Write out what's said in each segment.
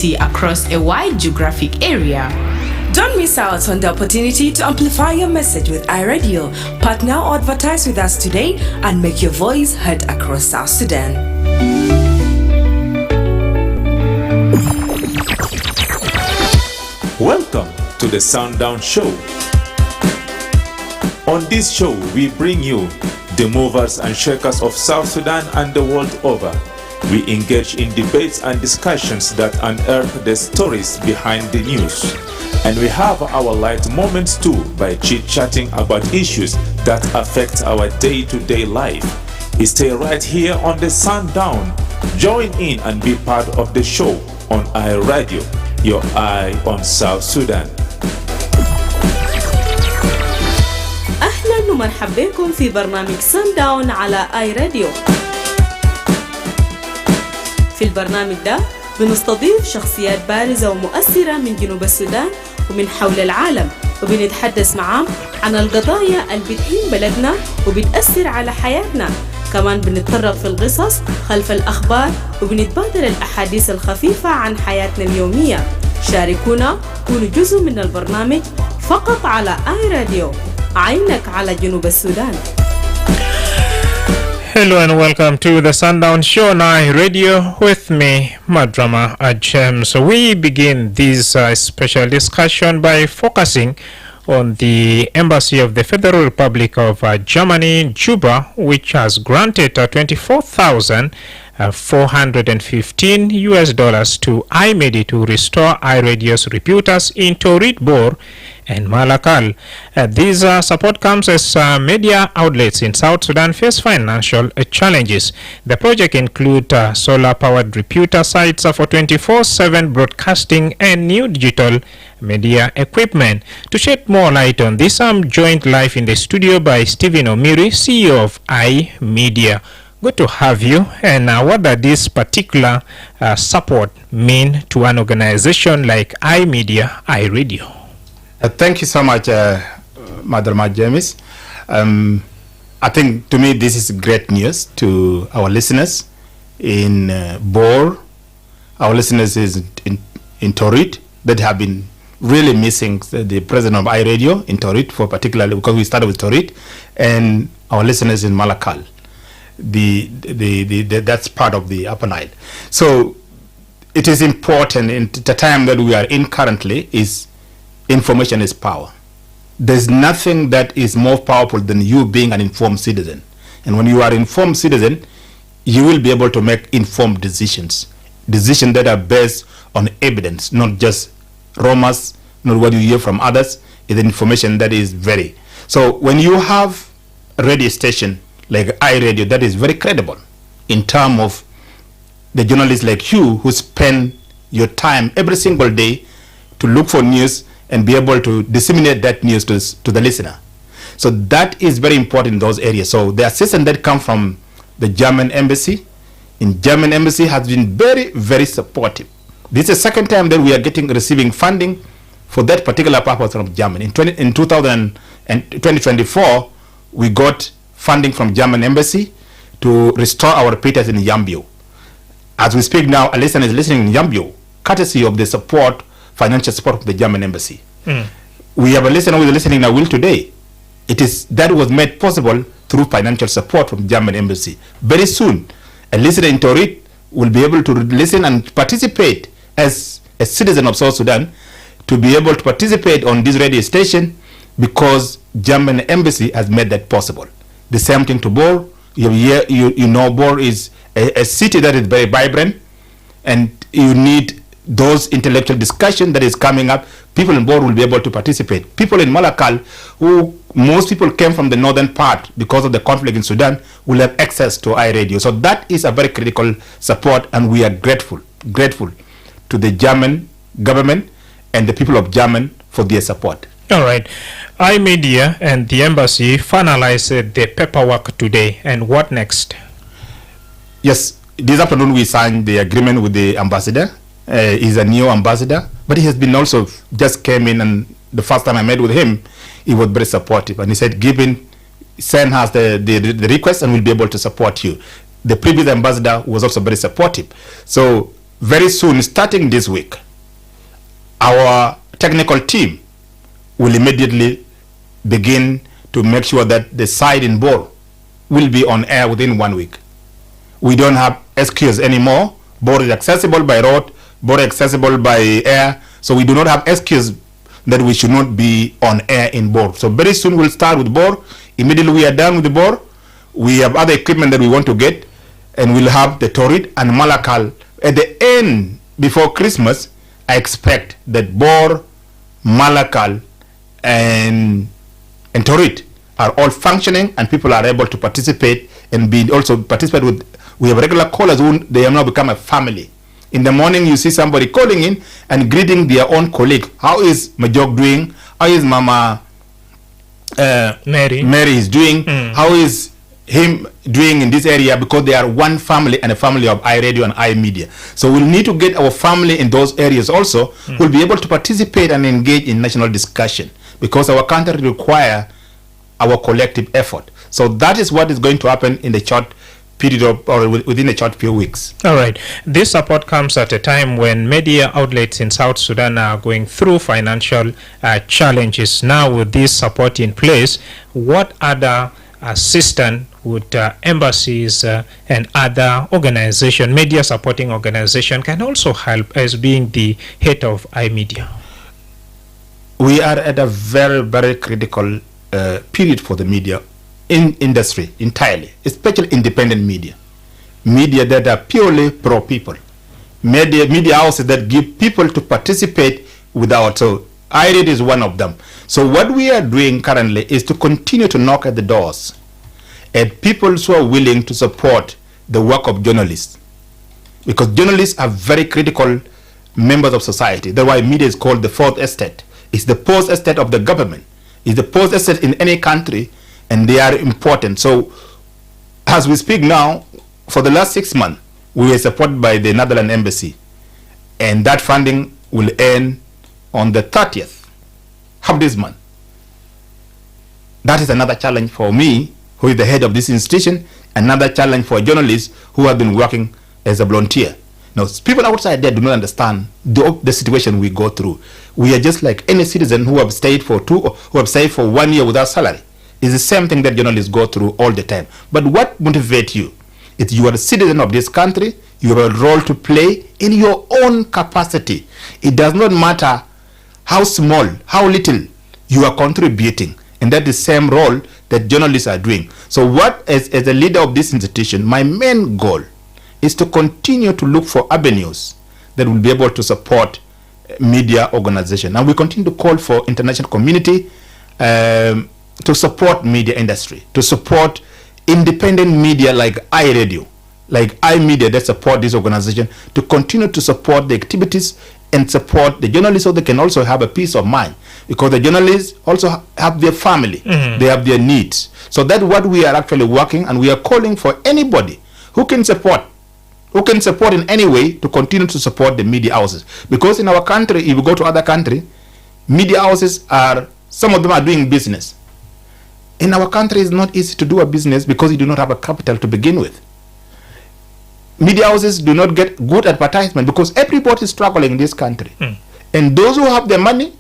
across a wide geographic area. Don't miss out on the opportunity to amplify your message with iRadio. Partner or advertise with us today and make your voice heard across South Sudan. Welcome to the Sundown Show. On this show, we bring you the movers and shakers of South Sudan and the world over. We engage in debates and discussions that unearth the stories behind the news. And we have our light moments too by chit-chatting about issues that affect our day-to-day life. Stay right here on the Sundown. Join in and be part of the show on iRadio, your eye on South Sudan. أهلا ومرحبا بكم في برنامج Sundown على iRadio. في البرنامج ده بنستضيف شخصيات بارزة ومؤثرة من جنوب السودان ومن حول العالم، وبنتحدث معاهم عن القضايا اللي بتهم بلدنا وبتأثر على حياتنا. كمان بنتطرق في القصص خلف الأخبار وبنتبادل الأحاديث الخفيفة عن حياتنا اليومية. شاركونا، كونوا جزء من البرنامج فقط على iRadio، عينك على جنوب السودان. Hello and welcome to the Sundown Show on iRadio with me, Madrama James. We begin this special discussion by focusing on the Embassy of the Federal Republic of Germany in Juba, which has granted $24,415 to iMedi to restore iRadio's repeaters in Torit Bor and Malakal. These support comes as media outlets in South Sudan face financial challenges. The project includes solar-powered repeater sites for 24/7 broadcasting and new digital media equipment. To shed more light on this, I'm joined live in the studio by Stephen Omiri, CEO of iMedia. Good to have you. And what does this particular support mean to an organization like iMedia, iRadio? Thank you so much, Madrama James. I think to me this is great news to our listeners in Bor, our listeners is in Torit that have been really missing the president of iRadio in Torit, for particularly because we started with Torit, and our listeners in Malakal. That's part of the Upper Nile. So it is important in the time that we are in currently is information is power. There's nothing that is more powerful than you being an informed citizen. And when you are an informed citizen, you will be able to make informed decisions that are based on evidence, not just rumors, not what you hear from others. It's information that is very. So when you have a radio station like iRadio that is very credible in terms of the journalists like you who spend your time every single day to look for news and be able to disseminate that news to the listener. So that is very important in those areas. So the assistance that comes from the German embassy, has been very, very supportive. This is the second time that we are receiving funding for that particular purpose from Germany. In 2024, we got funding from German embassy to restore our repeaters in Yambio. As we speak now, a listener is listening in Yambio, courtesy of the financial support of the German embassy. We have a listener who is listening now today. That was made possible through financial support from German embassy. Very soon, a listener in Torit will be able to listen and participate as a citizen of South Sudan, to be able to participate on this radio station because German embassy has made that possible. The same thing to Bor. You know Bor is a city that is very vibrant, and you need those intellectual discussion that is coming up. People in Bor will be able to participate. People in Malakal, who most people came from the northern part because of the conflict in Sudan, will have access to iRadio. So that is a very critical support, and we are grateful to the German government and the people of Germany for their support. All right. iMedia and the embassy finalized the paperwork today. And what next? Yes, this afternoon we signed the agreement with the ambassador. He's a new ambassador, but he has been also just came in, and the first time I met with him, he was very supportive, and he said, send us the request and we'll be able to support you. The previous ambassador was also very supportive. So very soon, starting this week, our technical team will immediately begin to make sure that the site in Bor will be on air within 1 week. We don't have excuse anymore. Bor is accessible by road, Bor is accessible by air, so we do not have excuse that we should not be on air in Bor. So very soon we'll start with Bor. Immediately we are done with the Bor, we have other equipment that we want to get, and we'll have the Torit and Malakal. At the end, before Christmas, I expect that Bor, Malakal, and Torit are all functioning, and people are able to participate and be also participate with. We have regular callers who they have now become a family. In the morning, you see somebody calling in and greeting their own colleague. How is Majok doing? How is Mama Mary is doing? How is him doing in this area? Because they are one family and a family of iRadio and iMedia. So we'll need to get our family in those areas also. We'll be able to participate and engage in national discussion because our country require our collective effort. So that is what is going to happen in the short period of, or within a short few weeks. All right. This support comes at a time when media outlets in South Sudan are going through financial challenges. Now, with this support in place, what other assistance would embassies and other organization, media supporting organization, can also help as being the head of iMedia? We are at a very, very critical period for the media in industry entirely, especially independent media that are purely pro people, media houses that give people to participate without. So iRadio is one of them. So what we are doing currently is to continue to knock at the doors at people who are willing to support the work of journalists, because journalists are very critical members of society. That's why media is called the fourth estate. It's the post estate of the government. It's the post estate in any country, and they are important. So as we speak now, for the last 6 months, we were supported by the Netherlands Embassy, and that funding will end on the 30th of this month. That is another challenge for me, who is the head of this institution, another challenge for journalists who have been working as a volunteer. Now, people outside there do not understand the situation we go through. We are just like any citizen who have stayed for 1 year without salary. It's the same thing that journalists go through all the time. But what motivates you? If you are a citizen of this country, you have a role to play in your own capacity. It does not matter how small, how little you are contributing. And that is the same role that journalists are doing. So what, as a leader of this institution, my main goal is to continue to look for avenues that will be able to support media organization. And we continue to call for international community to support media industry, to support independent media like iRadio, like iMedia that support this organization, to continue to support the activities and support the journalists so they can also have a peace of mind, because the journalists also have their family, they have their needs. So that's what we are actually working, and we are calling for anybody who can support in any way to continue to support the media houses. Because in our country, if you go to other country, media houses some of them are doing business. In our country, it's not easy to do a business because you do not have a capital to begin with. Media houses do not get good advertisement because everybody is struggling in this country. And those who have their money,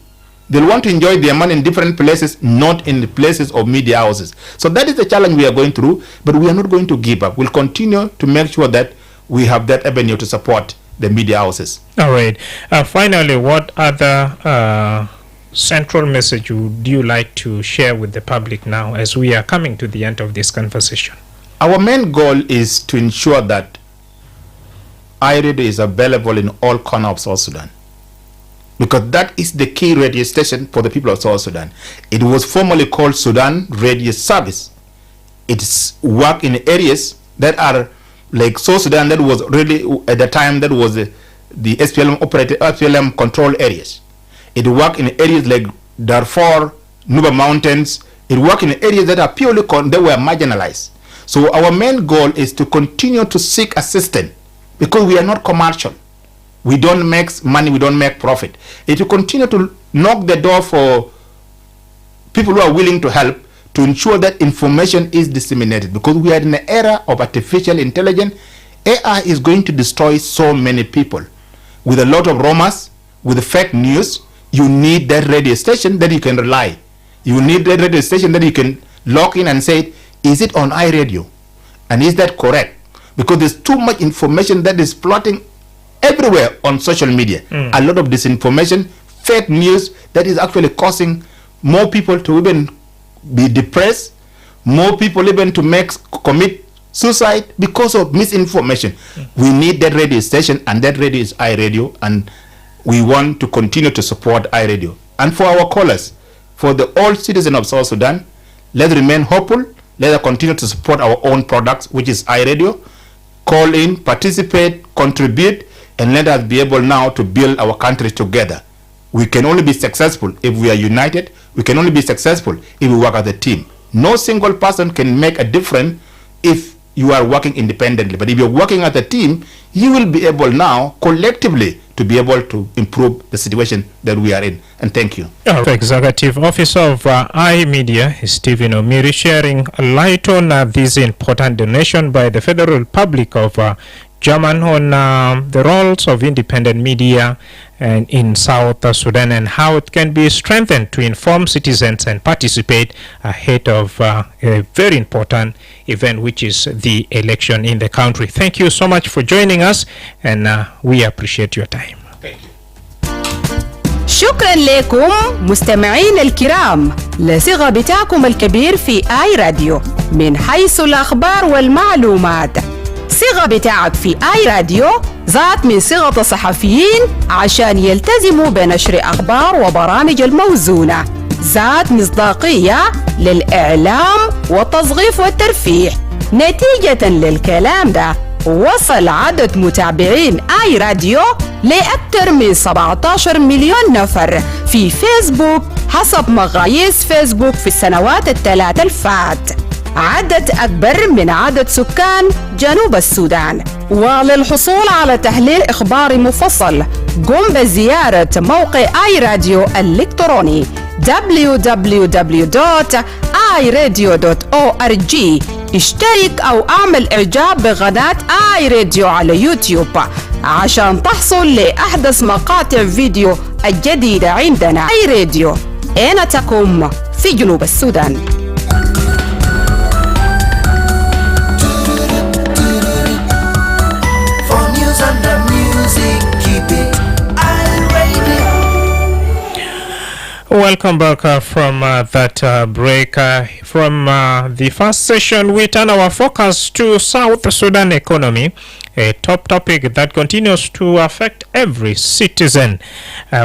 they'll want to enjoy their money in different places, not in the places of media houses. So that is the challenge we are going through, but we are not going to give up. We'll continue to make sure that we have that avenue to support the media houses. All right. Finally, what other central message would you like to share with the public now as we are coming to the end of this conversation? Our main goal is to ensure that iRadio is available in all corners of South Sudan, because that is the key radio station for the people of South Sudan. It was formerly called Sudan Radio Service. It's work in areas that are like South Sudan, that was really at the time that was the SPLM control areas. It work in areas like Darfur, Nuba Mountains. It work in areas that are purely that were marginalized. So our main goal is to continue to seek assistance, because we are not commercial. We don't make money, we don't make profit. It will continue to knock the door for people who are willing to help, to ensure that information is disseminated, because we are in an era of artificial intelligence, AI is going to destroy so many people. With a lot of rumors, with fake news, you need that radio station that you can rely. You need that radio station that you can log in and say, is it on iRadio? And is that correct? Because there's too much information that is floating everywhere on social media. A lot of disinformation, fake news that is actually causing more people to even be depressed, more people even to commit suicide because of misinformation. We need that radio station, and that radio is iRadio, and we want to continue to support iRadio. And for our callers, for the all citizens of South Sudan, let's remain hopeful. Let us continue to support our own products, which is iRadio. Call in, participate, contribute, and let us be able now to build our country together. We can only be successful if we are united. We can only be successful if we work as a team. No single person can make a difference if you are working independently. But if you're working as a team, you will be able now collectively to be able to improve the situation that we are in. And thank you. Executive Officer of iMedia, Stephen Omiri, sharing a light on this important donation by the Federal Republic of German on the roles of independent media and in South Sudan and how it can be strengthened to inform citizens and participate ahead of a very important event, which is the election in the country. Thank you so much for joining us, and we appreciate your time. Thank you. شكرا لكم مستمعين الكرام لصغة بتاعكم الكبير في آي راديو من حيث الأخبار والمعلومات. صغة بتاعك في آي راديو ذات من صغة الصحفيين عشان يلتزموا بنشر أخبار وبرامج الموزونة، ذات مصداقية للإعلام والتصغيف والترفيه. نتيجة للكلام ده وصل عدد متابعين آي راديو لأكثر من 17 مليون نفر في فيسبوك حسب مقاييس فيسبوك في السنوات الثلاث الفات، عدد أكبر من عدد سكان جنوب السودان. وللحصول على تحليل إخباري مفصل قم بزيارة موقع آي راديو الإلكتروني www.iradio.org. اشترك أو اعمل إعجاب بقناة آي راديو على يوتيوب عشان تحصل لأحدث مقاطع فيديو الجديدة عندنا. آي راديو أين تكون في جنوب السودان. Welcome back from that break. From the first session, we turn our focus to South Sudan economy, a top topic that continues to affect every citizen,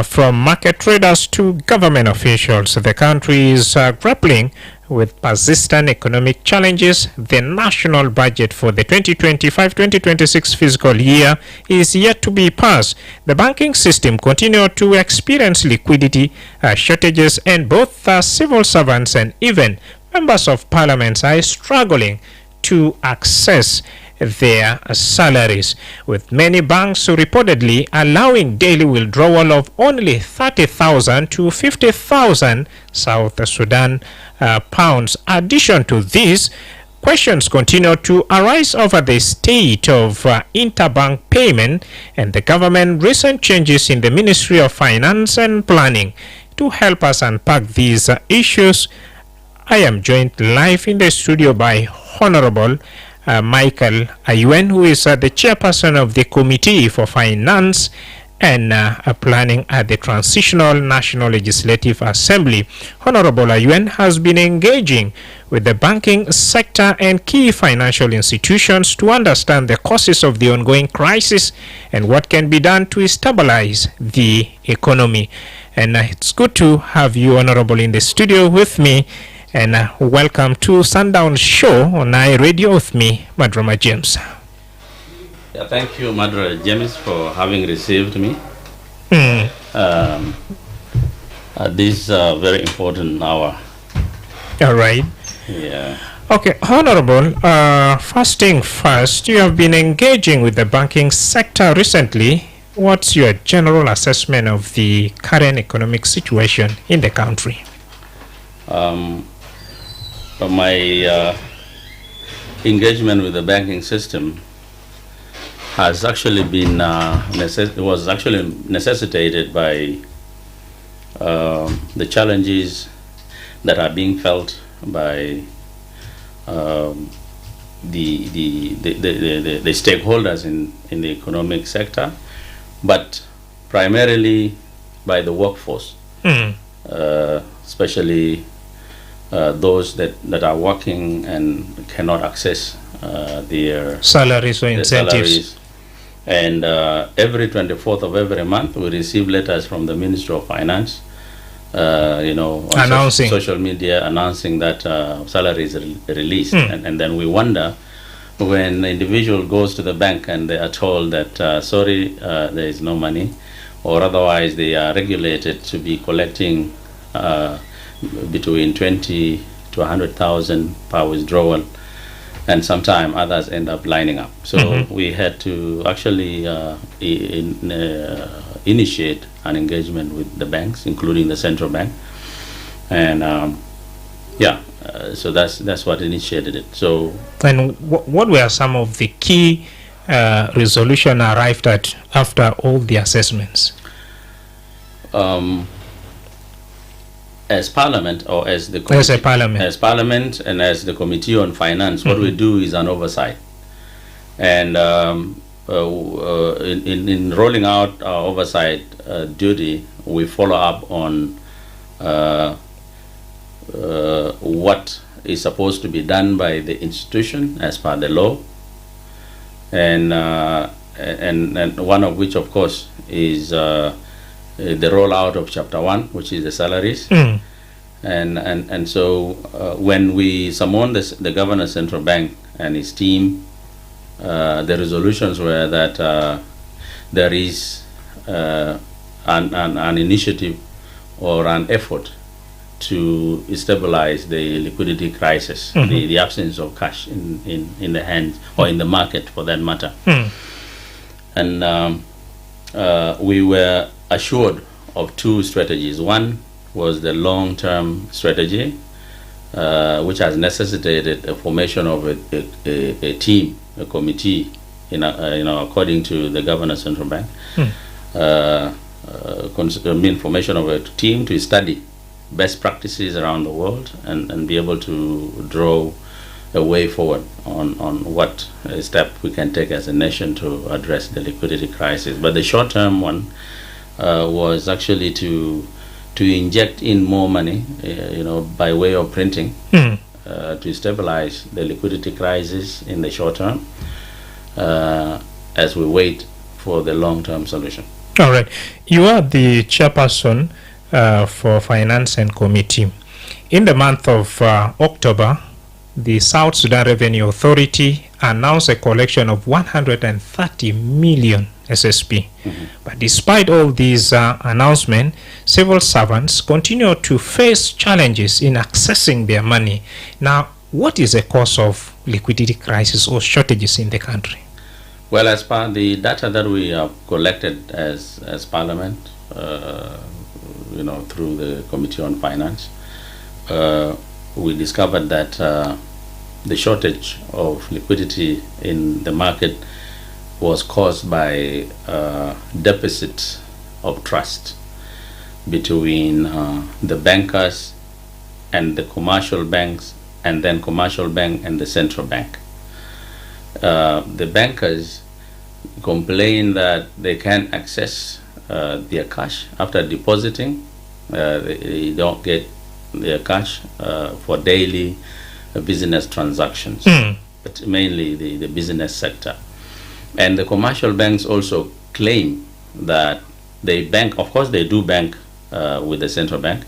from market traders to government officials. The country is grappling with persistent economic challenges. The national budget for the 2025-2026 fiscal year is yet to be passed. The banking system continues to experience liquidity shortages, and both civil servants and even members of parliament are struggling to access their salaries, with many banks reportedly allowing daily withdrawal of only 30,000 to 50,000 South Sudan pounds. Addition to this, questions continue to arise over the state of interbank payment and the government recent changes in the Ministry of Finance and Planning. To help us unpack these issues, I am joined live in the studio by Honorable Michael Ayuen, who is the chairperson of the Committee for Finance and Planning at the Transitional National Legislative Assembly. Honorable Ayuen has been engaging with the banking sector and key financial institutions to understand the causes of the ongoing crisis and what can be done to stabilize the economy. And it's good to have you, Honorable, in the studio with me. And welcome to Sundown Show on iRadio with me, Madrama James. Yeah, thank you, Madrama James, for having received me at this very important hour. All right. Yeah. Okay, Honorable, first thing first, you have been engaging with the banking sector recently. What's your general assessment of the current economic situation in the country? From my engagement with the banking system, has actually been was actually necessitated by the challenges that are being felt by the stakeholders in the economic sector, but primarily by the workforce, especially those that are working and cannot access their salaries or their incentives. salaries. And every 24th of every month, we receive letters from the Ministry of Finance, on Announcing. social media, announcing that salary is released. And then we wonder when the individual goes to the bank and they are told that, sorry, there is no money, or otherwise they are regulated to be collecting between 20 to 100,000 per withdrawal, and sometimes others end up lining up. So we had to actually initiate an engagement with the banks, including the central bank, and so that's what initiated it. So, And what were some of the key resolution arrived at after all the assessments? as Parliament, or as the As a Parliament. as Parliament and as the Committee on Finance, what we do is an oversight, and in rolling out our oversight duty, we follow up on what is supposed to be done by the institution as per the law, and one of which, of course, is the rollout of Chapter 1, which is the salaries. And so when we summoned the Governor Central Bank and his team, the resolutions were that there is an initiative or an effort to stabilize the liquidity crisis, the absence of cash in the hands or in the market, for that matter. And we were assured of two strategies. One was the long-term strategy, which has necessitated a formation of a team, a committee, according to the Governor Central Bank. Formation of a team to study best practices around the world and be able to draw a way forward on what step we can take as a nation to address the liquidity crisis. But the short-term one was actually to inject in more money, by way of printing, to stabilize the liquidity crisis in the short term, as we wait for the long-term solution. All right. You are the chairperson for Finance and Committee. In the month of October, the South Sudan Revenue Authority announced a collection of 130 million SSP. But despite all these announcements, civil servants continue to face challenges in accessing their money. Now, what is the cause of liquidity crisis or shortages in the country? Well, as per the data that we have collected as Parliament, through the Committee on Finance, we discovered that the shortage of liquidity in the market was caused by deficit of trust between the bankers and the commercial banks, and then commercial bank and the central bank. The bankers complain that they can't access their cash after depositing. They don't get their cash for daily business transactions, but mainly the business sector. And the commercial banks also claim that they bank, of course they do bank with the central bank,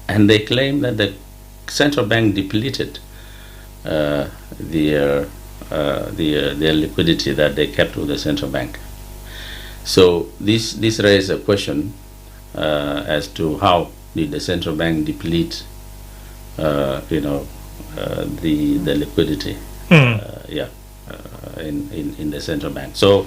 and they claim that the central bank depleted their liquidity that they kept with the central bank. So this raises a question as to how did the central bank deplete the liquidity in the central bank. So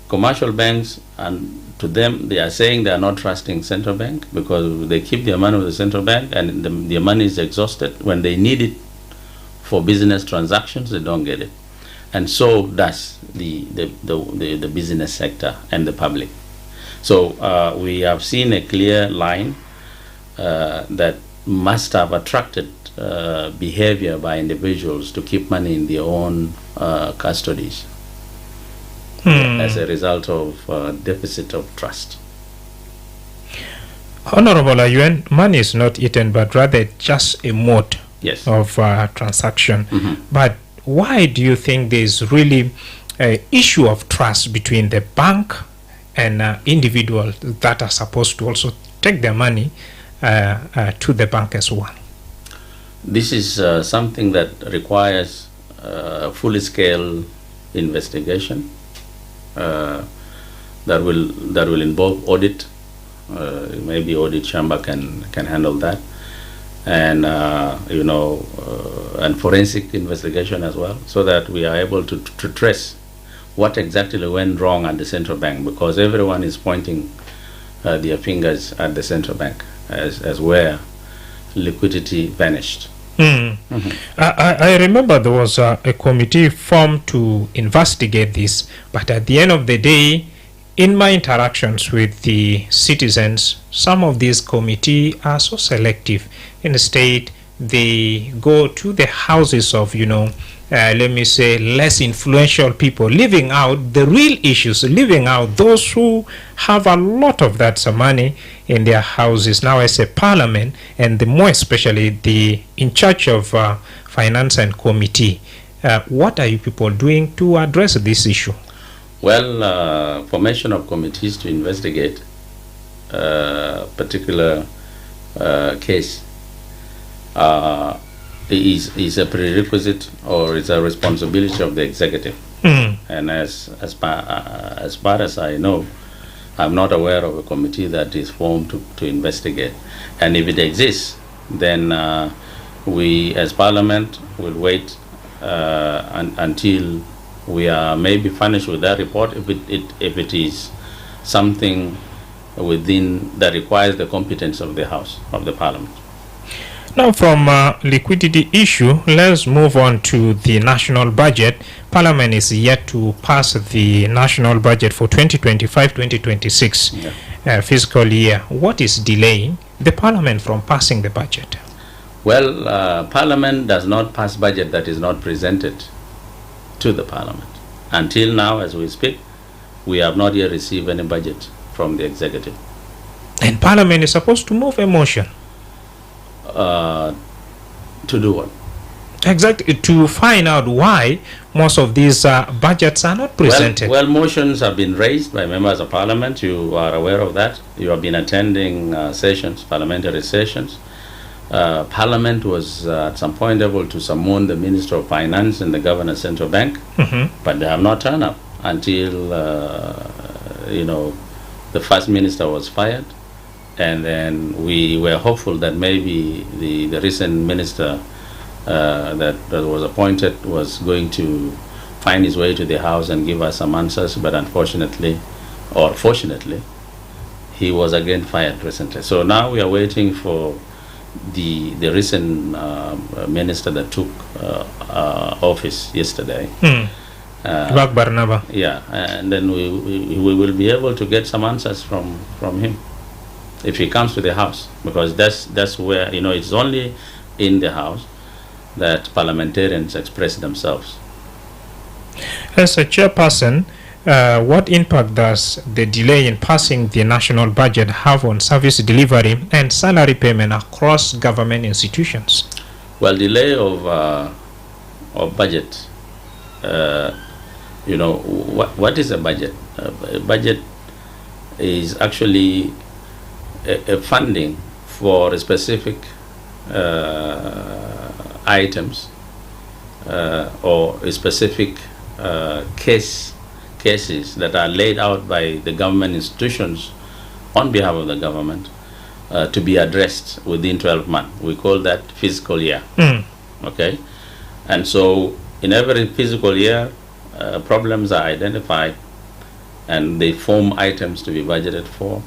commercial banks, and to them they are saying they are not trusting central bank because they keep their money with the central bank, and their money is exhausted. When they need it for business transactions, they don't get it. and so does the business sector and the public. So we have seen a clear line that must have attracted behavior by individuals to keep money in their own custodies as a result of deficit of trust. Honorable Ayuen, money is not eaten, but rather just a mode Yes. of transaction. But why do you think there's really an issue of trust between the bank and individuals that are supposed to also take their money to the bank as well? This is something that requires full-scale investigation that will involve audit. Maybe audit chamber can handle that, and and forensic investigation as well, so that we are able to trace what exactly went wrong at the central bank, because everyone is pointing their fingers at the central bank as where liquidity vanished. I remember there was a committee formed to investigate this, but at the end of the day, in my interactions with the citizens, some of these committees are so selective. Instead, they go to the houses of, let me say, less influential people, leaving out the real issues, leaving out those who have a lot of that money in their houses. Now, as a parliament, and the more especially the in charge of finance and committee, what are you people doing to address this issue? Well, formation of committees to investigate particular case is a prerequisite, or is a responsibility of the executive. And as far as I know, I'm not aware of a committee that is formed to investigate. And if it exists, then we as Parliament will wait until we are maybe finished with that report, if it is something within that requires the competence of the House of the Parliament. Now, from liquidity issue, let's move on to the national budget. Parliament is yet to pass the national budget for 2025-2026 fiscal year. What is delaying the Parliament from passing the budget? Well, Parliament does not pass budget that is not presented to the Parliament. Until now, as we speak, we have not yet received any budget from the executive. And Parliament is supposed to move a motion. To do what? Exactly, to find out why most of these budgets are not presented. Well, motions have been raised by members of Parliament. You are aware of that. You have been attending sessions, parliamentary sessions. Parliament was at some point able to summon the Minister of Finance and the Governor of Central Bank, but they have not turned up until the first minister was fired. And then we were hopeful that maybe the recent minister that was appointed was going to find his way to the House and give us some answers, but unfortunately, or fortunately, he was again fired recently. So now we are waiting for the recent minister that took office yesterday. Barnaba. Yeah, and then we will be able to get some answers from him if he comes to the House, because that's where, it's only in the House that parliamentarians express themselves. As a chairperson, what impact does the delay in passing the national budget have on service delivery and salary payment across government institutions? Well, delay of budget, what is a budget? A budget is actually a funding for specific items or specific cases that are laid out by the government institutions on behalf of the government to be addressed within 12 months. We call that fiscal year. Okay? And so in every fiscal year, problems are identified and they form items to be budgeted for.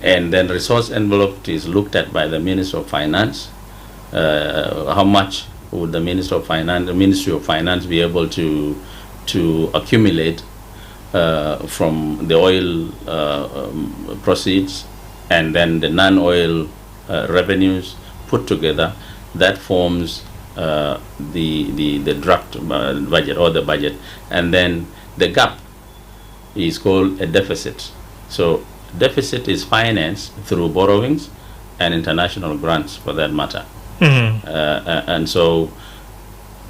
And then resource envelope is looked at by the Minister of Finance. How much would the Ministry of Finance be able to to accumulate from the oil proceeds and then the non-oil revenues put together. That forms the draft budget or the budget, and then the gap is called a deficit. So deficit is financed through borrowings and international grants, for that matter. And so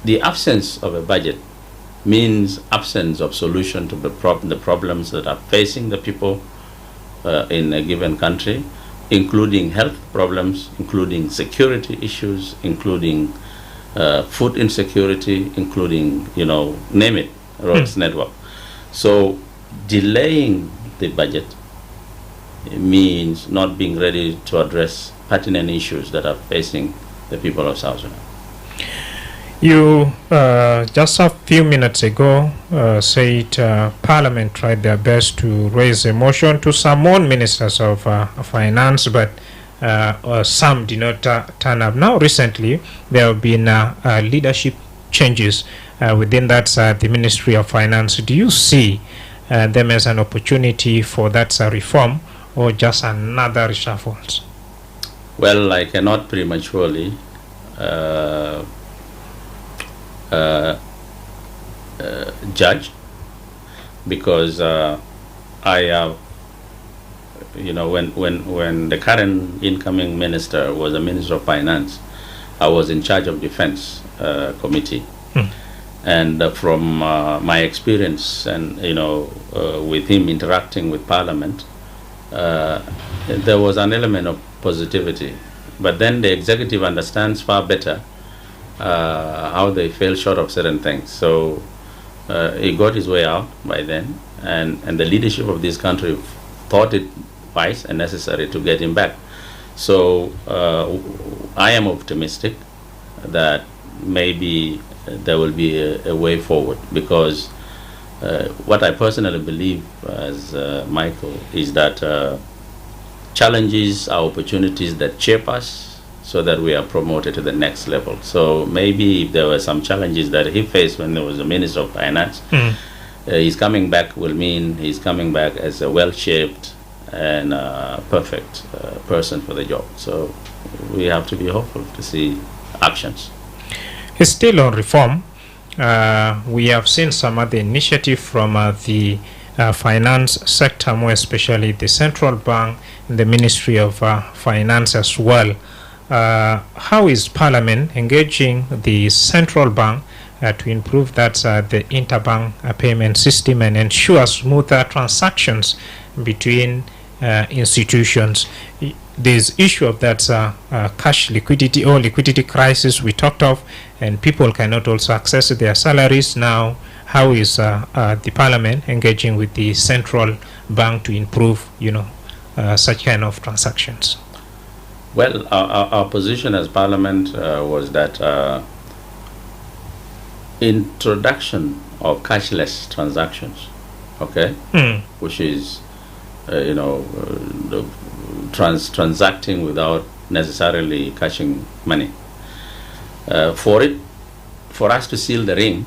the absence of a budget means absence of solution to the problems that are facing the people in a given country, including health problems, including security issues, including food insecurity, including, name it, roads network. So delaying the budget means not being ready to address pertinent issues that are facing the people of South Sudan. You just a few minutes ago said Parliament tried their best to raise a motion to summon ministers of finance, but some did not turn up. Now, recently, there have been leadership changes within that the Ministry of Finance. Do you see them as an opportunity for that reform, or just another reshuffle? Well, I cannot prematurely judge, because I have, when the current incoming minister was a minister of finance, I was in charge of defense committee. And from my experience and with him interacting with Parliament, there was an element of positivity. But then the executive understands far better how they fell short of certain things. So he got his way out by then, and the leadership of this country thought it wise and necessary to get him back. So I am optimistic that maybe there will be a way forward, because what I personally believe, as Michael, is that challenges are opportunities that shape us so that we are promoted to the next level. So maybe if there were some challenges that he faced when he was a Minister of Finance, his coming back will mean he's coming back as a well-shaped and perfect person for the job. So we have to be hopeful to see actions. It's still on reform. We have seen some other initiative from the finance sector, more especially the central bank and the Ministry of Finance as well. How is Parliament engaging the central bank to improve that the interbank payment system and ensure smoother transactions between institutions? This issue of that cash liquidity or liquidity crisis we talked of, and people cannot also access their salaries now. How is the Parliament engaging with the central bank to improve, such kind of transactions? Well, our position as Parliament was that introduction of cashless transactions, which is, transacting without necessarily cashing money. For us to seal the ring,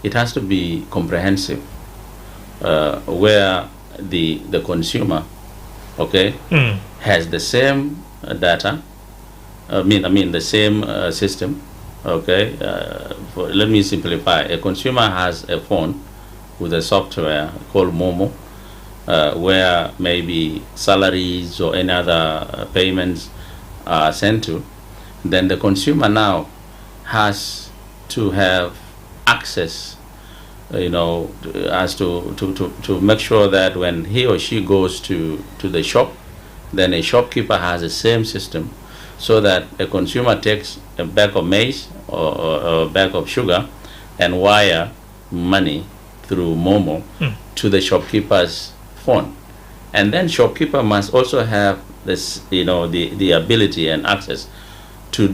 it has to be comprehensive, where the consumer, has the same data. The same system. Let me simplify. A consumer has a phone with a software called Momo, where maybe salaries or any other payments are sent to. Then the consumer now has to have access, has to make sure that when he or she goes to the shop, then a shopkeeper has the same system, so that a consumer takes a bag of maize or a bag of sugar and wire money through Momo to the shopkeeper's phone. And then shopkeeper must also have this, the ability and access to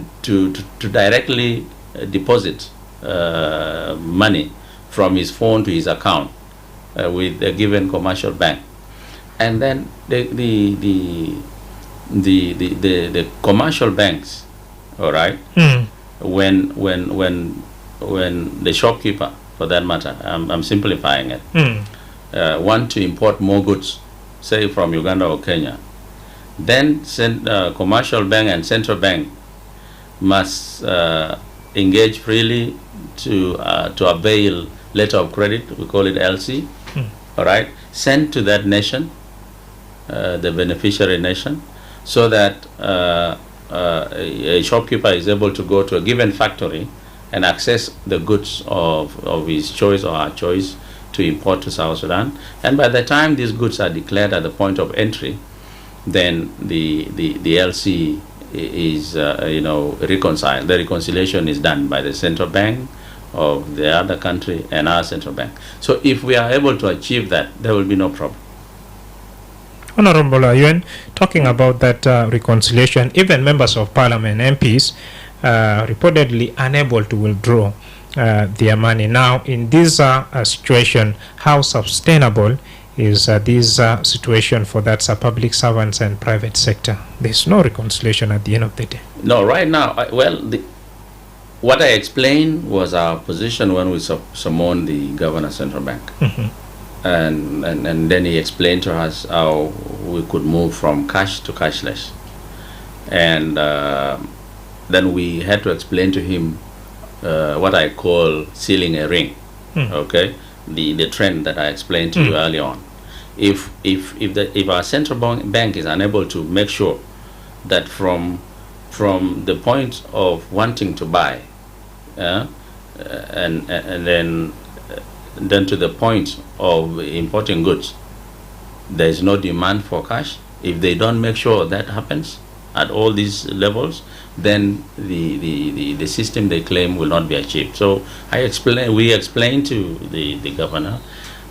directly deposit money from his phone to his account with a given commercial bank. And then the commercial banks, all right, when the shopkeeper for that matter. I'm simplifying it. Want to import more goods, say from Uganda or Kenya, then commercial bank and central bank must engage freely to avail letter of credit, we call it LC, all right, sent to that nation, the beneficiary nation, so that a shopkeeper is able to go to a given factory and access the goods of his choice or her choice to import to South Sudan. And by the time these goods are declared at the point of entry, then the LC is reconciled. The reconciliation is done by the central bank of the other country and our central bank. So if we are able to achieve that, there will be no problem. Honorable Ayuen, talking about that reconciliation, even members of parliament, MPs, reportedly unable to withdraw their money. Now, in this situation, how sustainable is this situation for that public servants and private sector? There's no reconciliation at the end of the day. No, right now, what I explained was our position when we summoned the governor central bank. And then he explained to us how we could move from cash to cashless. And then we had to explain to him what I call sealing a ring, okay? The trend that I explained to you earlier on. If our central bank is unable to make sure that from the point of wanting to buy, and then to the point of importing goods, there is no demand for cash. If they don't make sure that happens at all these levels, then the system they claim will not be achieved. So we explained to the governor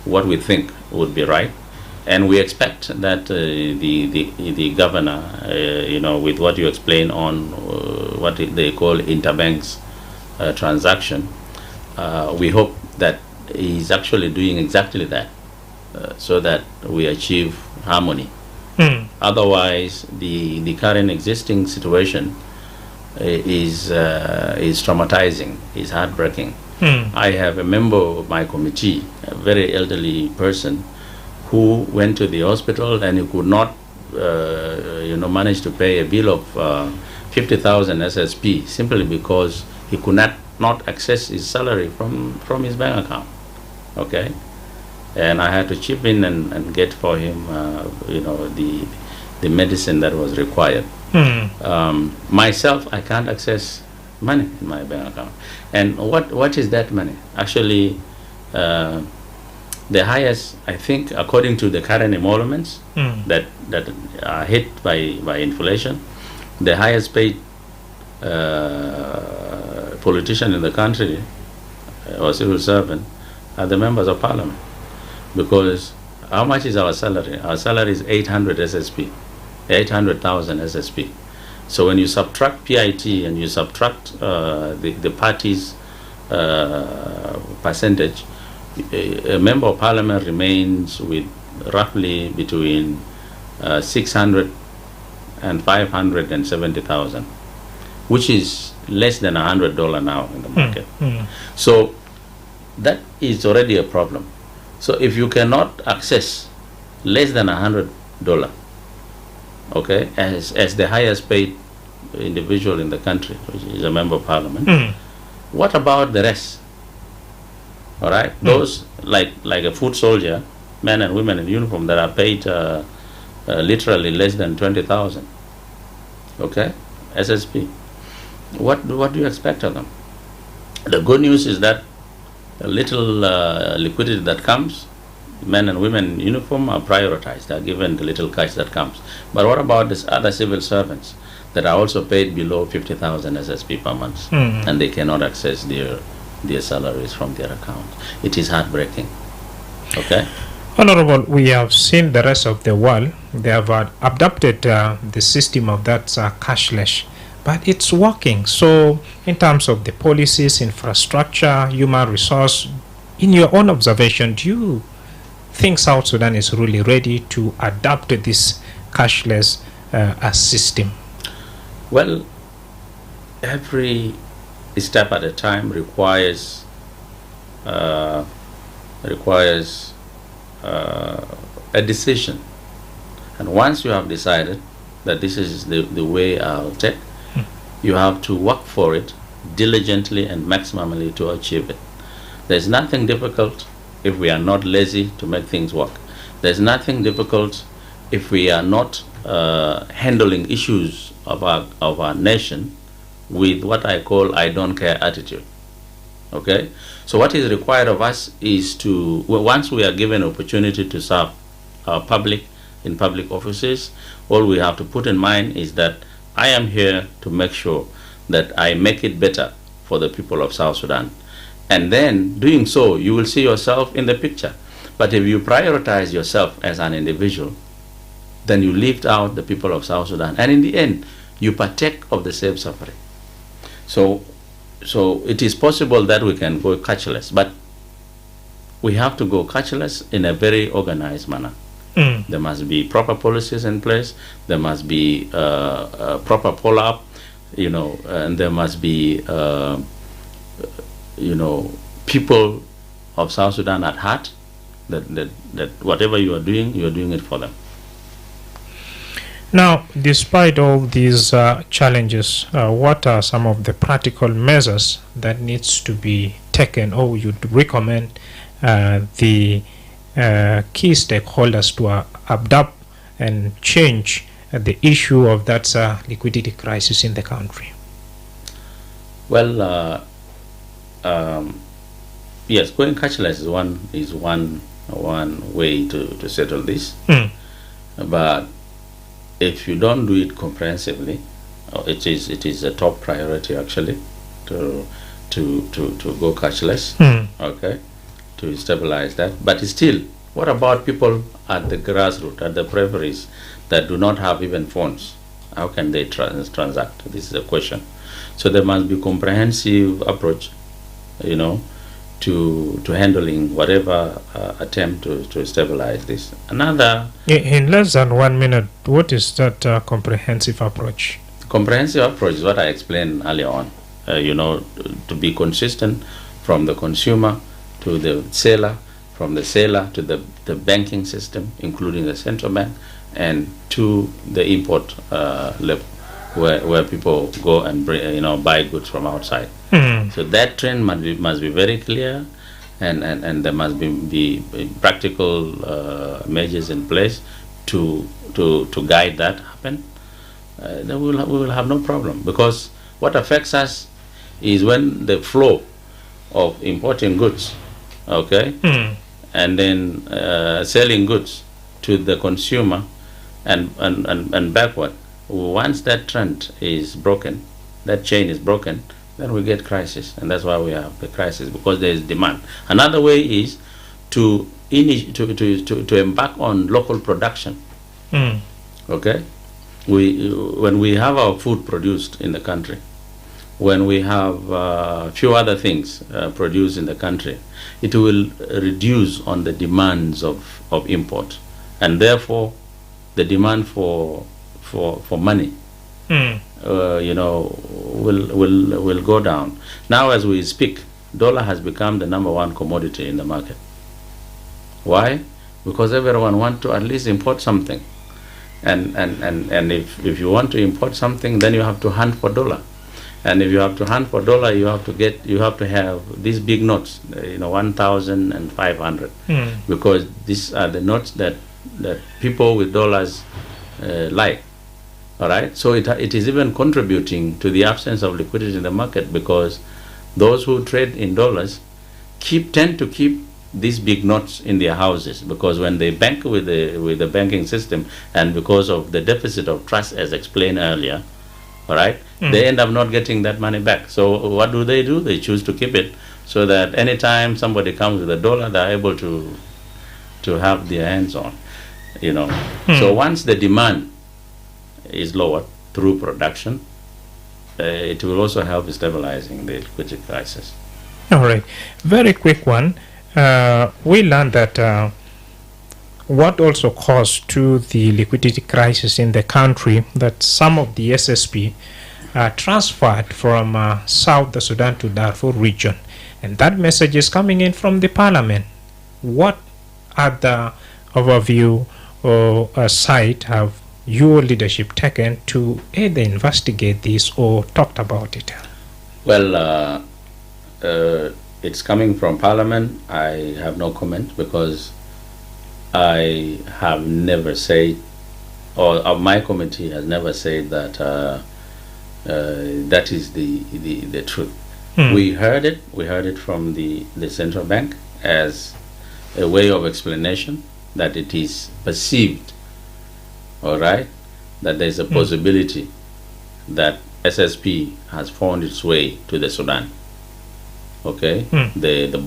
what we think would be right, and we expect that the governor, with what you explain on what they call interbanks transaction, we hope that he's actually doing exactly that, so that we achieve harmony. Otherwise, the current existing situation is traumatizing, is heartbreaking. I have a member of my committee, a very elderly person, who went to the hospital and he could not, manage to pay a bill of 50,000 SSP simply because he could not access his salary from his bank account. Okay, and I had to chip in and get for him, the medicine that was required. Myself, I can't access money in my bank account. And what is that money? Actually, the highest, I think, according to the current emoluments that are hit by inflation, the highest paid politician in the country or civil servant are the members of parliament. Because how much is our salary? Our salary is 800 SSP, 800,000 SSP. So when you subtract PIT and you subtract the party's percentage, a member of parliament remains with roughly between 600 and 570,000, which is less than $100 now in the market. So that is already a problem. So if you cannot access less than $100, okay, as the highest paid individual in the country, which is a member of parliament, what about the rest? All right, those like a foot soldier, men and women in uniform that are paid literally less than 20,000, okay, SSP. What do you expect of them? The good news is that a little liquidity that comes, men and women in uniform are prioritized, are given the little cash that comes. But what about these other civil servants that are also paid below 50,000 SSP per month, and they cannot access their salaries from their account? It is heartbreaking. Okay. Honorable, we have seen the rest of the world. They have adopted the system of that cashless, but it's working. So in terms of the policies, infrastructure, human resource, in your own observation, do you think South Sudan is really ready to adopt this cashless system? Well, every step at a time requires requires a decision. And once you have decided that this is the way I'll take, you have to work for it diligently and maximally to achieve it. There's nothing difficult if we are not lazy to make things work. There's nothing difficult if we are not handling issues of our nation with what I call I don't care attitude. Okay? So what is required of us is to, once we are given opportunity to serve our public in public offices, all we have to put in mind is that I am here to make sure that I make it better for the people of South Sudan. And then doing so, you will see yourself in the picture. But if you prioritize yourself as an individual, then you leave out the people of South Sudan. And in the end, you partake of the same suffering. So it is possible that we can go cashless, but we have to go cashless in a very organized manner. There must be proper policies in place. There must be proper follow-up, and there must be, people of South Sudan at heart that whatever you are doing it for them. Now, despite all these challenges, what are some of the practical measures that needs to be taken, or you'd recommend the key stakeholders to adapt and change the issue of that liquidity crisis in the country? Well, yes, going cashless is one way to settle this. But if you don't do it comprehensively, it is a top priority actually to go cashless. Okay, to stabilize that. But still, what about people at the grassroots, at the peripheries, that do not have even phones? How can they transact? This is a question. So there must be comprehensive approach, to handling whatever attempt to stabilize this. Another... In less than 1 minute, what is that comprehensive approach? Comprehensive approach is what I explained earlier on. To be consistent from the consumer to the seller, from the seller to the banking system, including the central bank, and to the import level, where people go and buy goods from outside. So that trend must be very clear, and there must be practical measures in place to guide that happen. Then we will have no problem, because what affects us is when the flow of importing goods, okay, and then selling goods to the consumer and backward. Once that trend is broken, that chain is broken, then we get crisis, and that's why we have the crisis, because there is demand. Another way is to embark on local production. Okay, when we have our food produced in the country, when we have a few other things produced in the country, it will reduce on the demands of import, and therefore the demand for money will go down. Now as we speak, dollar has become the #1 commodity in the market. Why? Because everyone wants to at least import something, and if you want to import something, then you have to hunt for dollar. And if you have to hunt for dollar, you have to have these big notes, 1,000 and 500, because these are the notes that people with dollars like. All right. So it is even contributing to the absence of liquidity in the market, because those who trade in dollars tend to keep these big notes in their houses, because when they bank with the banking system, and because of the deficit of trust, as explained earlier, all right, they end up not getting that money back. So what do? They choose to keep it, so that anytime somebody comes with a dollar, they're able to have their hands on, So once the demand is lowered through production, it will also help stabilizing the liquidity crisis. All right, very quick one. We learned that what also caused to the liquidity crisis in the country, that some of the SSP transferred from South Sudan to Darfur region, and that message is coming in from the parliament. What other overview or side have your leadership taken to either investigate this or talked about it? Well, it's coming from Parliament. I have no comment because I have never said, or my committee has never said that that is the truth. We heard it. We heard it from the central bank as a way of explanation that it is perceived, all right, that there is a possibility that SSP has found its way to the Sudan. Okay, the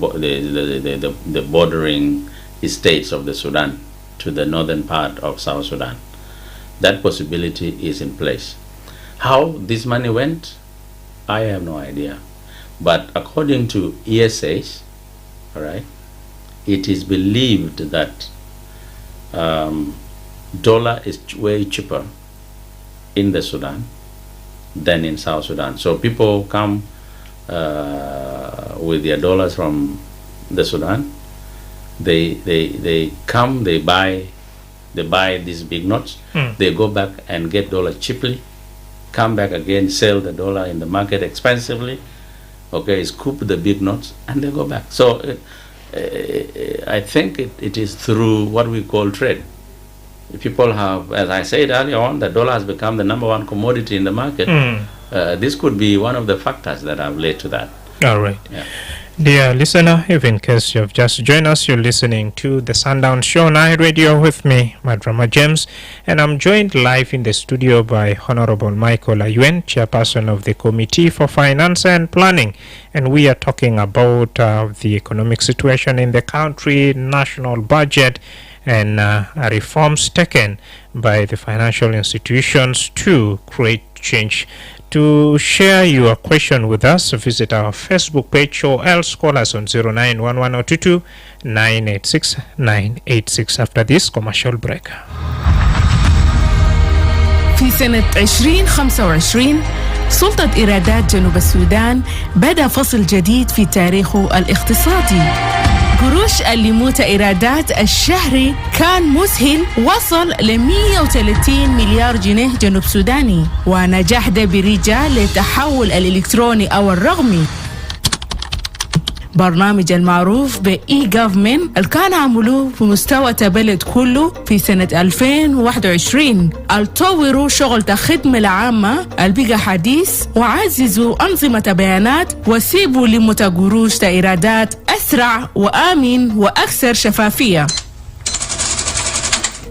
bordering states of the Sudan to the northern part of South Sudan. That possibility is in place. How this money went, I have no idea. But according to ESAs, all right, it is believed that dollar is way cheaper in the Sudan than in South Sudan. So people come with their dollars from the Sudan. They come, they buy these big notes. They go back and get dollar cheaply, come back again, sell the dollar in the market expensively, okay, scoop the big notes, and they go back. So I think it is through what we call trade. People have, as I said earlier on, the dollar has become the number one commodity in the market. This could be one of the factors that have led to that. All right. Yeah. Dear listener, if in case you've just joined us, you're listening to the Sundown Show on iRadio with me, Madrama James, and I'm joined live in the studio by Honorable Michael Ayuen, Chairperson of the Committee for Finance and Planning, and we are talking about the economic situation in the country, national budget, and reforms taken by the financial institutions to create change. To share your question with us, visit our Facebook page or else call us on 091122 986 986 after this commercial break. في سنة 2025 سلطة إيرادات جنوب السودان بدأ فصل جديد في تاريخه الاقتصادي. قروش الليموت إيرادات الشهري كان مسهل، وصل ل 130 مليار جنيه جنوب سوداني، ونجاح ده برجال للتحول الإلكتروني أو الرقمي. برنامج المعروف بإي جوفمنت اللي كان عملوه في مستوى البلد كله في سنة 2021 الطوروا شغل الخدمة العامة البقى حديث، وعززوا أنظمة بيانات وسيبوا لمتقروش تإيرادات أسرع وآمن وأكثر شفافية.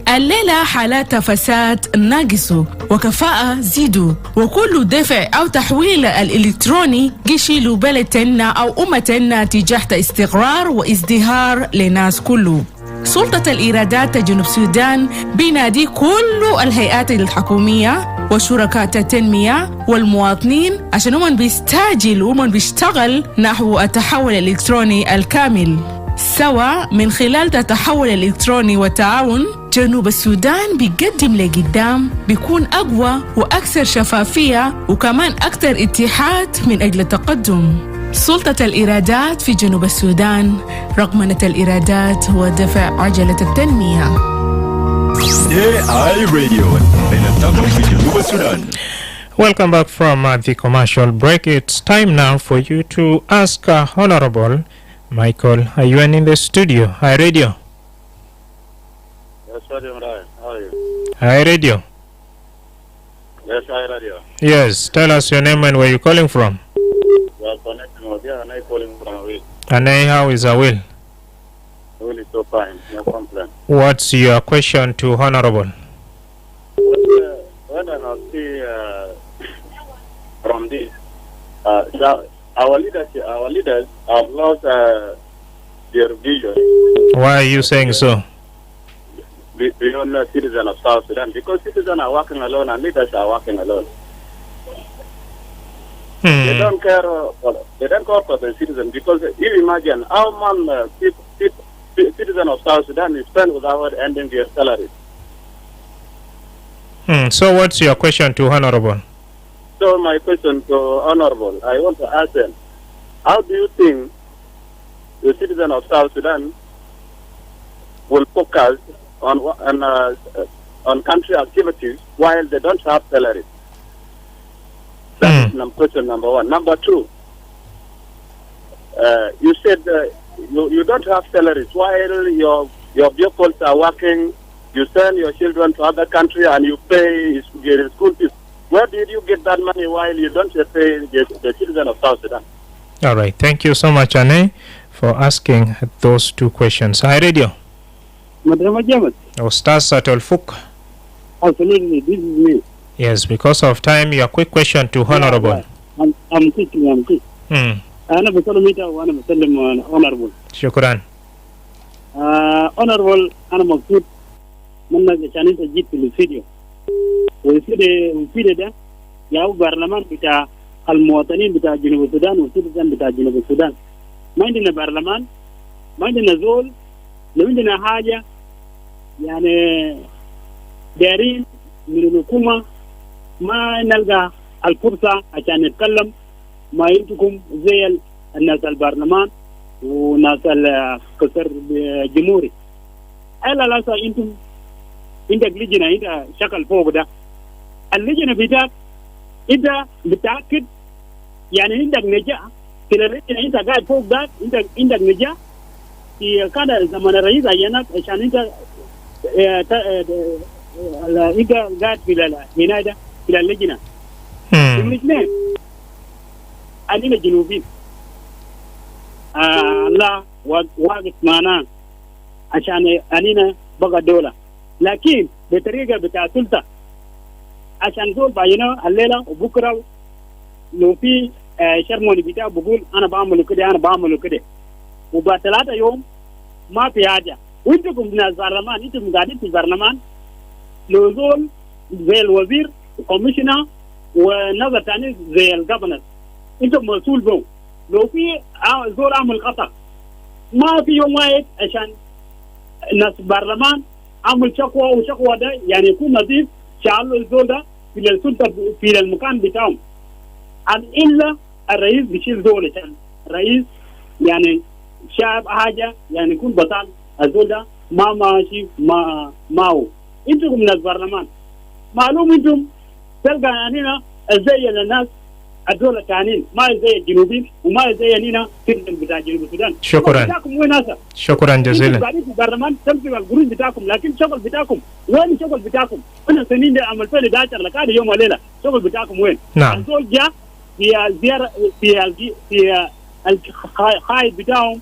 الليلة حالات فساد ناقصوا وكفاءة زيدوا، وكل دفع أو تحويل الإلكتروني يشيلوا بلدنا أو أمتنا تجاه استقرار وازدهار لناس كله. سلطة الإيرادات جنوب السودان بينادي كل الهيئات الحكومية وشركاء التنمية والمواطنين عشان هم بيستعجلوا ومن بيشتغل نحو التحول الإلكتروني الكامل. سوا من خلال التحول الإلكتروني والتعاون جنوب السودان بيقدم لقدام، بيكون أقوى وأكثر شفافية وكمان أكثر اتحاد من أجل التقدم. سلطة الإيرادات في جنوب السودان، رقمنة الإيرادات ودفع عجلة التنمية. Welcome back from the commercial break. It's time now for you to ask Honorable Michael Ayuen in the studio. Hi, Radio. Yes, Radio. How are you? Hi, Radio. Yes, hi, Radio. Yes, tell us your name and where you're calling from. We are connecting with you, and I'm calling from Awil. And how is Awil? Awil is so fine, no complaint. What's your question to Honorable? When I see from this, our leaders have lost their vision. Why are you saying so? Beyond the citizens of South Sudan, because citizens are working alone and leaders are working alone. They don't care. They don't care for the citizens, because you imagine how much citizens of South Sudan is spent without ending their salaries. So what's your question to Honorable? So my question to Honorable, I want to ask them, how do you think the citizen of South Sudan will focus on country activities while they don't have salaries. That's question number one. Number two, you said you don't have salaries while your vehicles are working. You send your children to other country and you pay their school fees. Where did you get that money while you don't pay the citizen of South Sudan? All right. Thank you so much, Ane, for asking those two questions. Hi, Radio. Madrama Jamat. Ustaz Atolfuk. Absolutely, this is me. Yes, because of time, your quick question to Honorable. I'm quick. أنا بسلم وأنا بسلم honorable. شكرا. honorable أنا مبسوط منك عشان أنت جيت في الاستوديو. والفيديو ده ياو برلمان بتاع المواطنين بتاع جنوب السودان والسيتيزن بتاع جنوب السودان. ما عندنا برلمان، ما عندنا زول، لو عندنا حاجة يعني دارين من الحكومة ما نلقى الفرصة عشان نتكلم ما ينتكم زي الناس البرلمان وناس القصر الجمهوري. ألا لا أنتم عندك لجنة عندك شكل فوق ده اللجنة بتاعك أنت بتأكد يعني عندك نجاح في اللجنة أنت قاعد فوق ده عندك نجاح في كان زمن الرئيس عينك عشان أنت قاعد في هنا ده في اللجنة. الاثنين أننا جنوبين الله واقف معنا عشان أننا بقى دولة لكن بطريقة بتاع سلطة عشان زول بعينه الليلة وبكرة لو في شرموني بتاعه بقول أنا بعمل كده وبعد 3 يوم ما في حاجة. وانتم من البرلمان انتم قاعدين في البرلمان لو زول زي الوزير وكوميشنر ونظر ثاني زي الجفرنر انتم مسؤول بهم. لو في زول عمل خطأ ما في يوم واحد عشان الناس البرلمان عمل شكوى وشكوى ده يعني يكون نظيف شالوا الزول ده في السلطة في المكان بتاعهم. إلا الرئيس بيشيل زول عشان الرئيس يعني شعب حاجة يعني يكون بطل الزول ده ما ماشي ما هو. انتم من البرلمان معلوم انتم تلقى هنا زي الناس الدولة الثانيين ما زي الجنوبيين وما زي هنا سيستم بتاع جنوب السودان. شكرا. بتاعكم وين هسه؟ شكرا جزيلا. قاعدين في البرلمان تمسك القروش بتاعكم لكن شغل بتاعكم وين الشغل بتاعكم؟ انا سنين ده عملت لي 11 لكاد يوم وليله شغل بتاعكم وين؟ نعم. الزول جاء في الزياره في القائد بتاعهم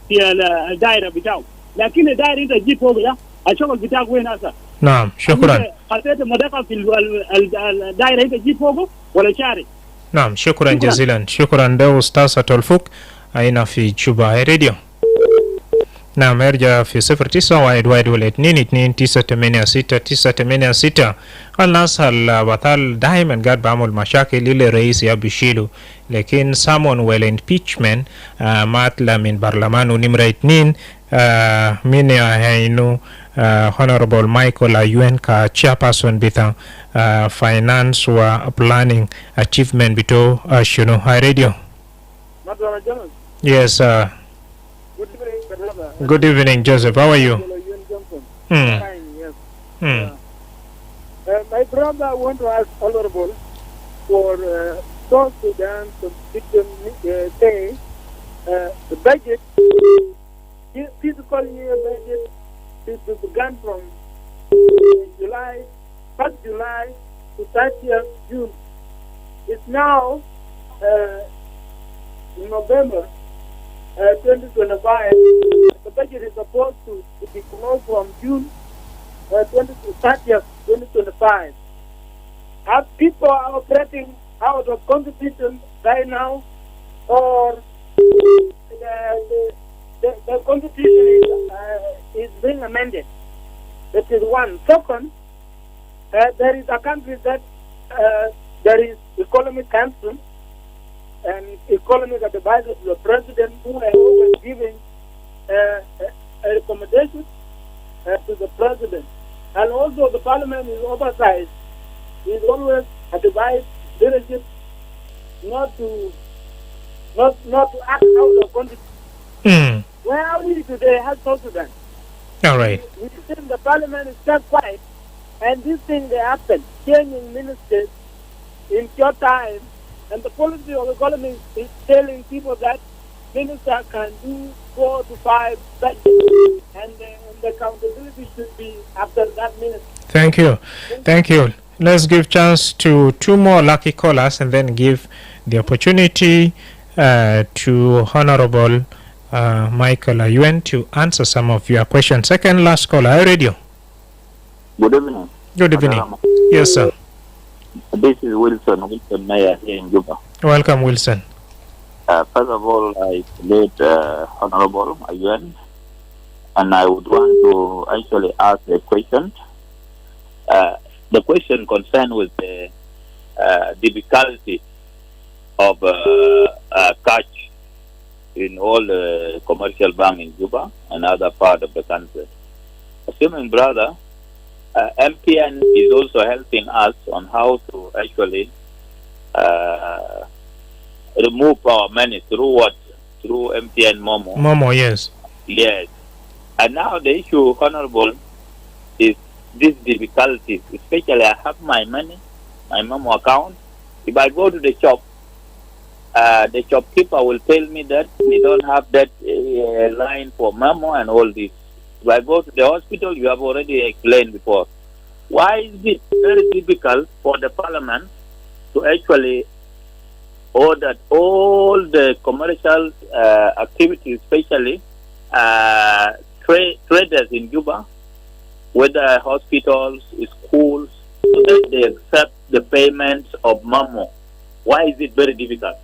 في الدائره بتاعهم لكن الدائره انت جيت فوق ده الشغل بتاعك وين هسه؟ نعم شكرا. خطيت مدخل في الدائره انت جيت فوقه ولا شارك؟ نعم شكرا جزيلا. شكرا ده أستاذ أتولفوك أين في جوبا راديو. نعم ارجع في 0912 الناس البطال دائما قاعد بعمل مشاكل اللي الرئيس يبي يشيله لكن someone will impeachment ماتلا من برلمان ونمرة 2 من هينو Honorable Michael Ayuen ka chairperson bita finance wa planning achievement bito Shuno High Radio. Yes. Good evening, Joseph. How are you? My brother, I want to ask Honorable for South Sudan Constitution say the budget, fiscal year budget, is began from July, 1st July to 30th June. It's now in November 2025. The budget is supposed to be closed from June 20 to 30th 2025. Are people operating out of constitution right now, or the constitution is being amended? That is one. Second, there is a country that there is economic council and economic advisor to the president who are always giving a recommendation to the president. And also the parliament is oversized. Is always advised leadership not to act out of constitution. Where are we today as South Sudan? All right. We think the parliament is kept quiet, and this thing they happen, changing ministers in short time, and the policy of the government is telling people that minister can do 4 to 5 budgets, and the accountability should be after that minister. Thank you. Thank you. Let's give chance to 2 more lucky callers and then give the opportunity to Honorable Michael Ayuen to answer some of your questions. Second last caller, I read you. Good evening. Good evening. Madrama. Yes, sir. This is Wilson Mayor here in Juba. Welcome, Wilson. First of all, I salute Honorable Ayuen, and I would want to actually ask a question. The question concerned with the difficulty of cash in all the commercial banks in Juba and other part of the country. Assuming, brother, MPN is also helping us on how to actually remove our money through what? Through MPN Momo. Momo, yes. Yes. And now the issue, Honorable, is these difficulties. Especially I have my money, my Momo account. If I go to the shop, the shopkeeper will tell me that we don't have that line for Momo and all this. If I go to the hospital, you have already explained before. Why is it very difficult for the parliament to actually order all the commercial activities, especially traders in Juba, whether hospitals, schools, so that they accept the payments of Momo? Why is it very difficult?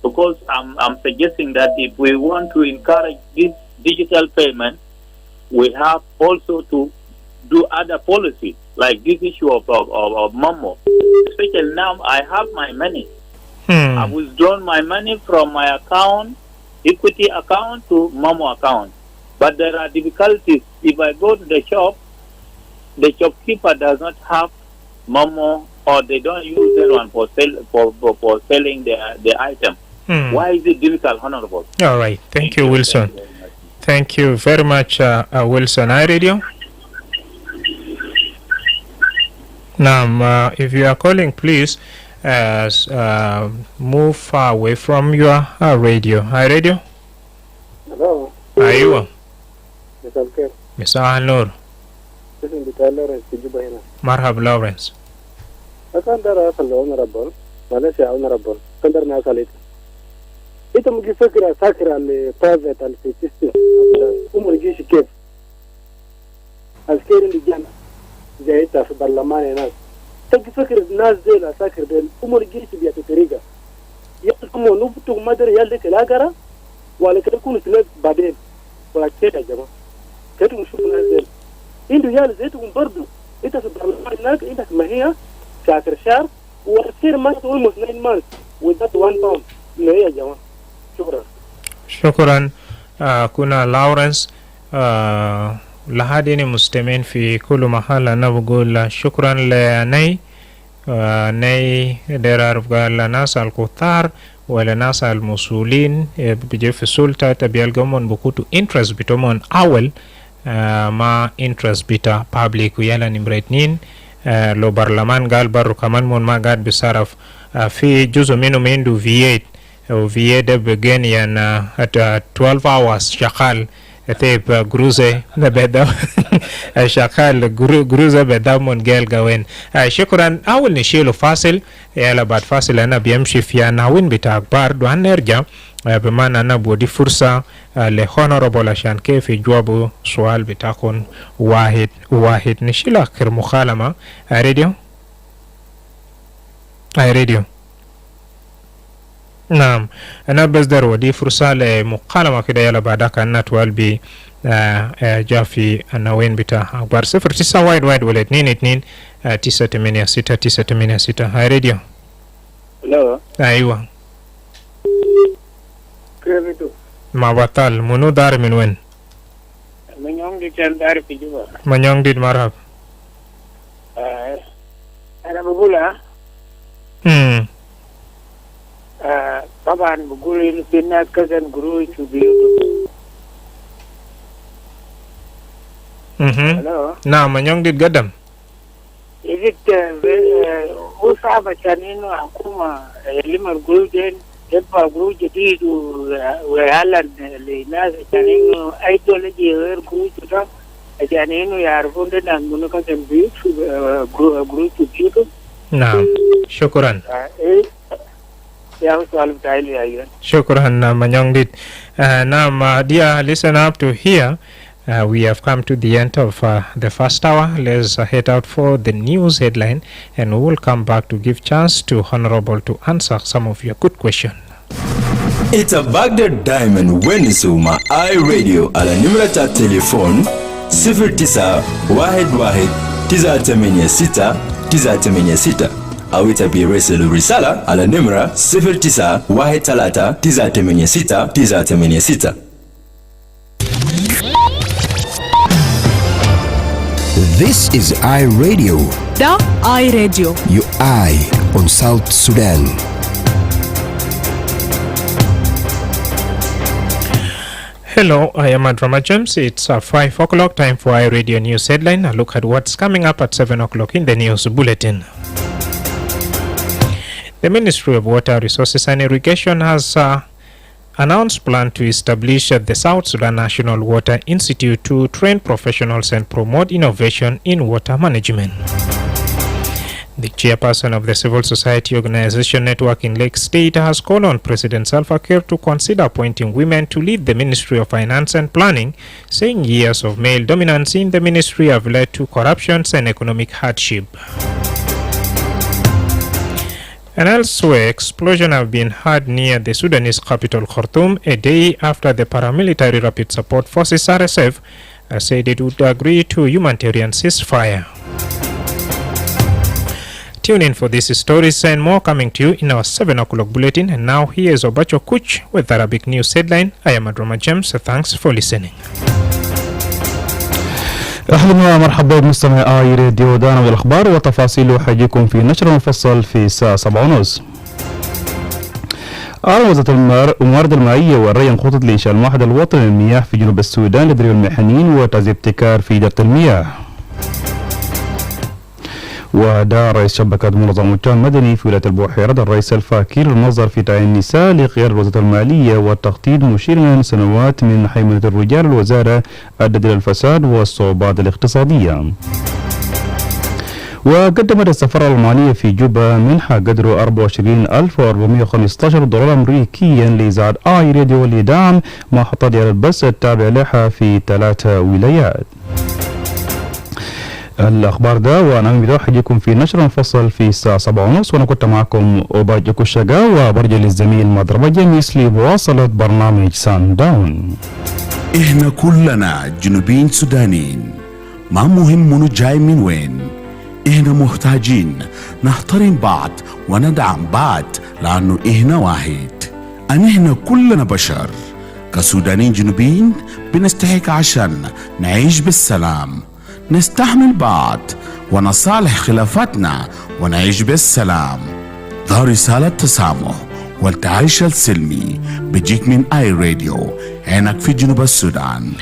Because I'm suggesting that if we want to encourage this digital payment, we have also to do other policies like this issue of Momo. Especially now, I have my money. I've withdrawn my money from my account, equity account to Momo account. But there are difficulties. If I go to the shop, the shopkeeper does not have Momo, or they don't use that one for selling the item. Why is it difficult, Honorable? All right. Thank you, Wilson. Thank you very much, Wilson. I read you. Now, if you are calling, please move far away from your radio. I read you. Hello. Aywa. Mr. Mr. Al-Nur. This is Mr. Lawrence Kijubahina. Marhab Lawrence. Akandara Asal Honorable, Malaysia Honorable, Kandar Nasalit. Ita mugi fikira sakira le private and system umurgi shikef. Askeri ndi jana. Jaita fi barlamani nas. Taki fikir nas zela sakir del umurgi shi biya teriga. Ya kuma nufutu madar yalle kelagara wala kada kunu tile baden wala keda jama. Ketu mushufu nas del. Indu yalle zetu bardu. Ita fi barlamani nak ita mahiya sakir shar وأصير months almost 9 months with that £1 إنه يا جماعة. شكرا. كنا لورنس لهذه المستمعين في كل محل. أنا بقول شكرا لني ني درار قال ناس الكثار ولا ناس المسؤولين بيجي في السلطة تبيلقون بكوتو interest بتومون أول ما interest بتا public ويلا نمرتنين لو برلمان قال برو كمان من ما قاعد بصرف في جزء منه عنده V8 و V8 ده بيجين يعني 12 hours شغال تيب جروزة بدا شغال جروزة بدا من قال قوين. شكرا. أول نشيله فاصل يلا بعد فاصل أنا بيمشي في عناوين بتاع أخبار دوان نرجع بمعنى أنا بودي فرصة لهونوربل عشان كيف يجاوبوا سؤال بتاعكم واحد نشيل آخر مخالمة. راديو نعم. أنا بس در ودي فرصة لمقالمة كده يلا بعدك أنا توال بي جا في عناوين بتاع أخبار 09 وايد ولا 22 986 هاي راديو. Hello. أيوة. كيف ما بطل منو دار من وين؟ من يوم دي كان دار في جوا. من يوم دي مرحب. أنا بقول طبعا بقول إنه في ناس كذا قروش في بيوتهم. نعم من يوم قدم هو صعب عشان إنه حكومة يلم القروش دين يدفع قروش جديد ويعلن للناس عشان إنه أي دولة يجي غير قروش ده عشان إنه يعرفون ده إنه كذا بيوت قروش في بيوتهم. نعم شكرا. Shukran Manyongdit. Now, dear listener, up to here, we have come to the end of the first hour. Let's head out for the news headline, and we will come back to give chance to Honorable to answer some of your good questions. It's a Baghdad Diamond Wenisuma iRadio على نمرة تليفون 0911 أو تبيرسل رسالة على نمرة 0913 This is iRadio. The iRadio. Your eye on South Sudan. Hello, I am Madrama James. It's 5 o'clock time for iRadio News Headline. A look at what's coming up at 7 o'clock in the news bulletin. The Ministry of Water Resources and Irrigation has announced plan to establish the South Sudan National Water Institute to train professionals and promote innovation in water management. The chairperson of the Civil Society Organization Network in Lake State has called on President Salva Kiir to consider appointing women to lead the Ministry of Finance and Planning, saying years of male dominance in the ministry have led to corruption and economic hardship. And elsewhere, explosions have been heard near the Sudanese capital Khartoum a day after the paramilitary Rapid Support Forces RSF said it would agree to humanitarian ceasefire. Tune in for these stories and more coming to you in our 7 o'clock bulletin. And now here is Obacho Kuch with Arabic News Headline. I am Madrama James. Thanks for listening. أهلا ومرحبا بمستمعي آي راديو دانا والأخبار وتفاصيل حيجيكم في نشر مفصل في الساعة 7:30. أعلن وزارة الموارد المائية والري عن خطط لإنشاء المعهد الوطني للمياه في جنوب السودان لتدريب المحنين وتعزيز ابتكار في إدارة المياه. ودعا رئيس شبكة منظمة المجتمع المدني في ولاية البحيرة الرئيس الفاكر النظر في تعيين النساء لقيادة وزارة المالية والتخطيط مشيرا إلى سنوات من حيمنة الرجال الوزارة أدت إلى الفساد والصعوبات الاقتصادية. وقدمت السفارة الألمانية في جوبا منحة قدره 24,415 دولار أمريكيا لإذاعة آي راديو لدعم محطات البث التابعة لها في 3 ولايات. الأخبار ده وأنا مدوح حيجيكم في نشر مفصل في الساعة 7:30 وأنا كنت معكم أوباجيكو الشقا وبرجع للزميل مضربة جميس لمواصلة برنامج سان داون. إحنا كلنا جنوبيين سودانيين ما مهم منو جاي من وين، إحنا محتاجين نحترم بعض وندعم بعض لأنه إحنا واحد. إحنا كلنا بشر كسودانيين جنوبيين بنستحق عشان نعيش بالسلام، نستحمل بعض ونصالح خلافاتنا ونعيش بالسلام. ذا رسالة تسامح والتعايش السلمي بيجيك من آي راديو هناك في جنوب السودان.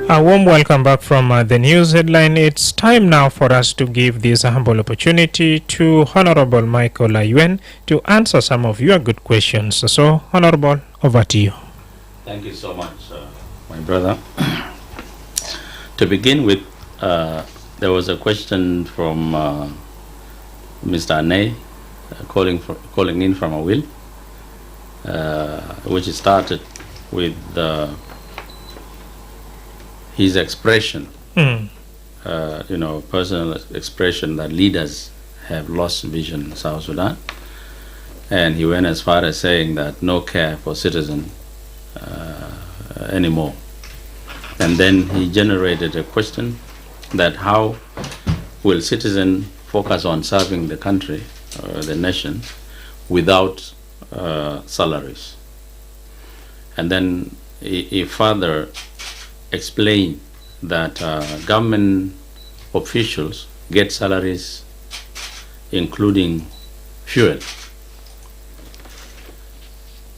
A warm welcome back from the news headline. It's time now for us to give this humble opportunity to Honorable Michael Ayuen to answer some of your good questions. So, Honorable, over to you. Thank you so much, my brother. To begin with, there was a question from Mr. Ane calling in from a will, which started with his expression, personal expression that leaders have lost vision in South Sudan, and he went as far as saying that no care for citizen anymore. And then he generated a question that how will citizen focus on serving the country, the nation, without salaries? And then he further explained that government officials get salaries including fuel.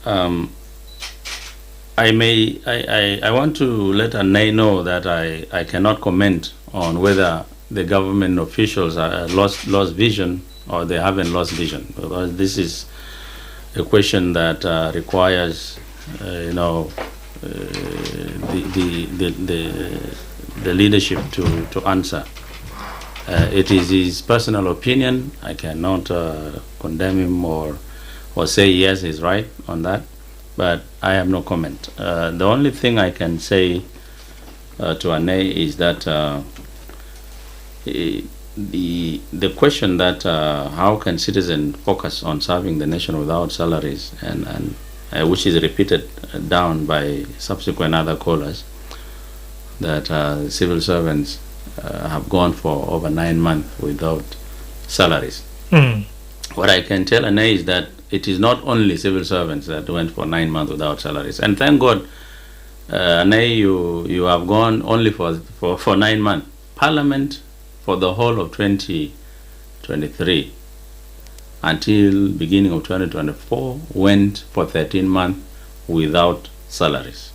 I want to let Anay know that I cannot comment on whether the government officials are lost vision or they haven't lost vision, because this is a question that requires the leadership to answer. It is his personal opinion. I cannot condemn him or say yes, he's right on that, but I have no comment. The only thing I can say to Anay is that the question that how can citizens focus on serving the nation without salaries, and which is repeated down by subsequent other callers, that civil servants have gone for over 9 months without salaries. What I can tell Anay is that it is not only civil servants that went for 9 months without salaries. And thank God, Anay, you have gone only for 9 months. Parliament, for the whole of 2023 until beginning of 2024, went for 13 months without salaries.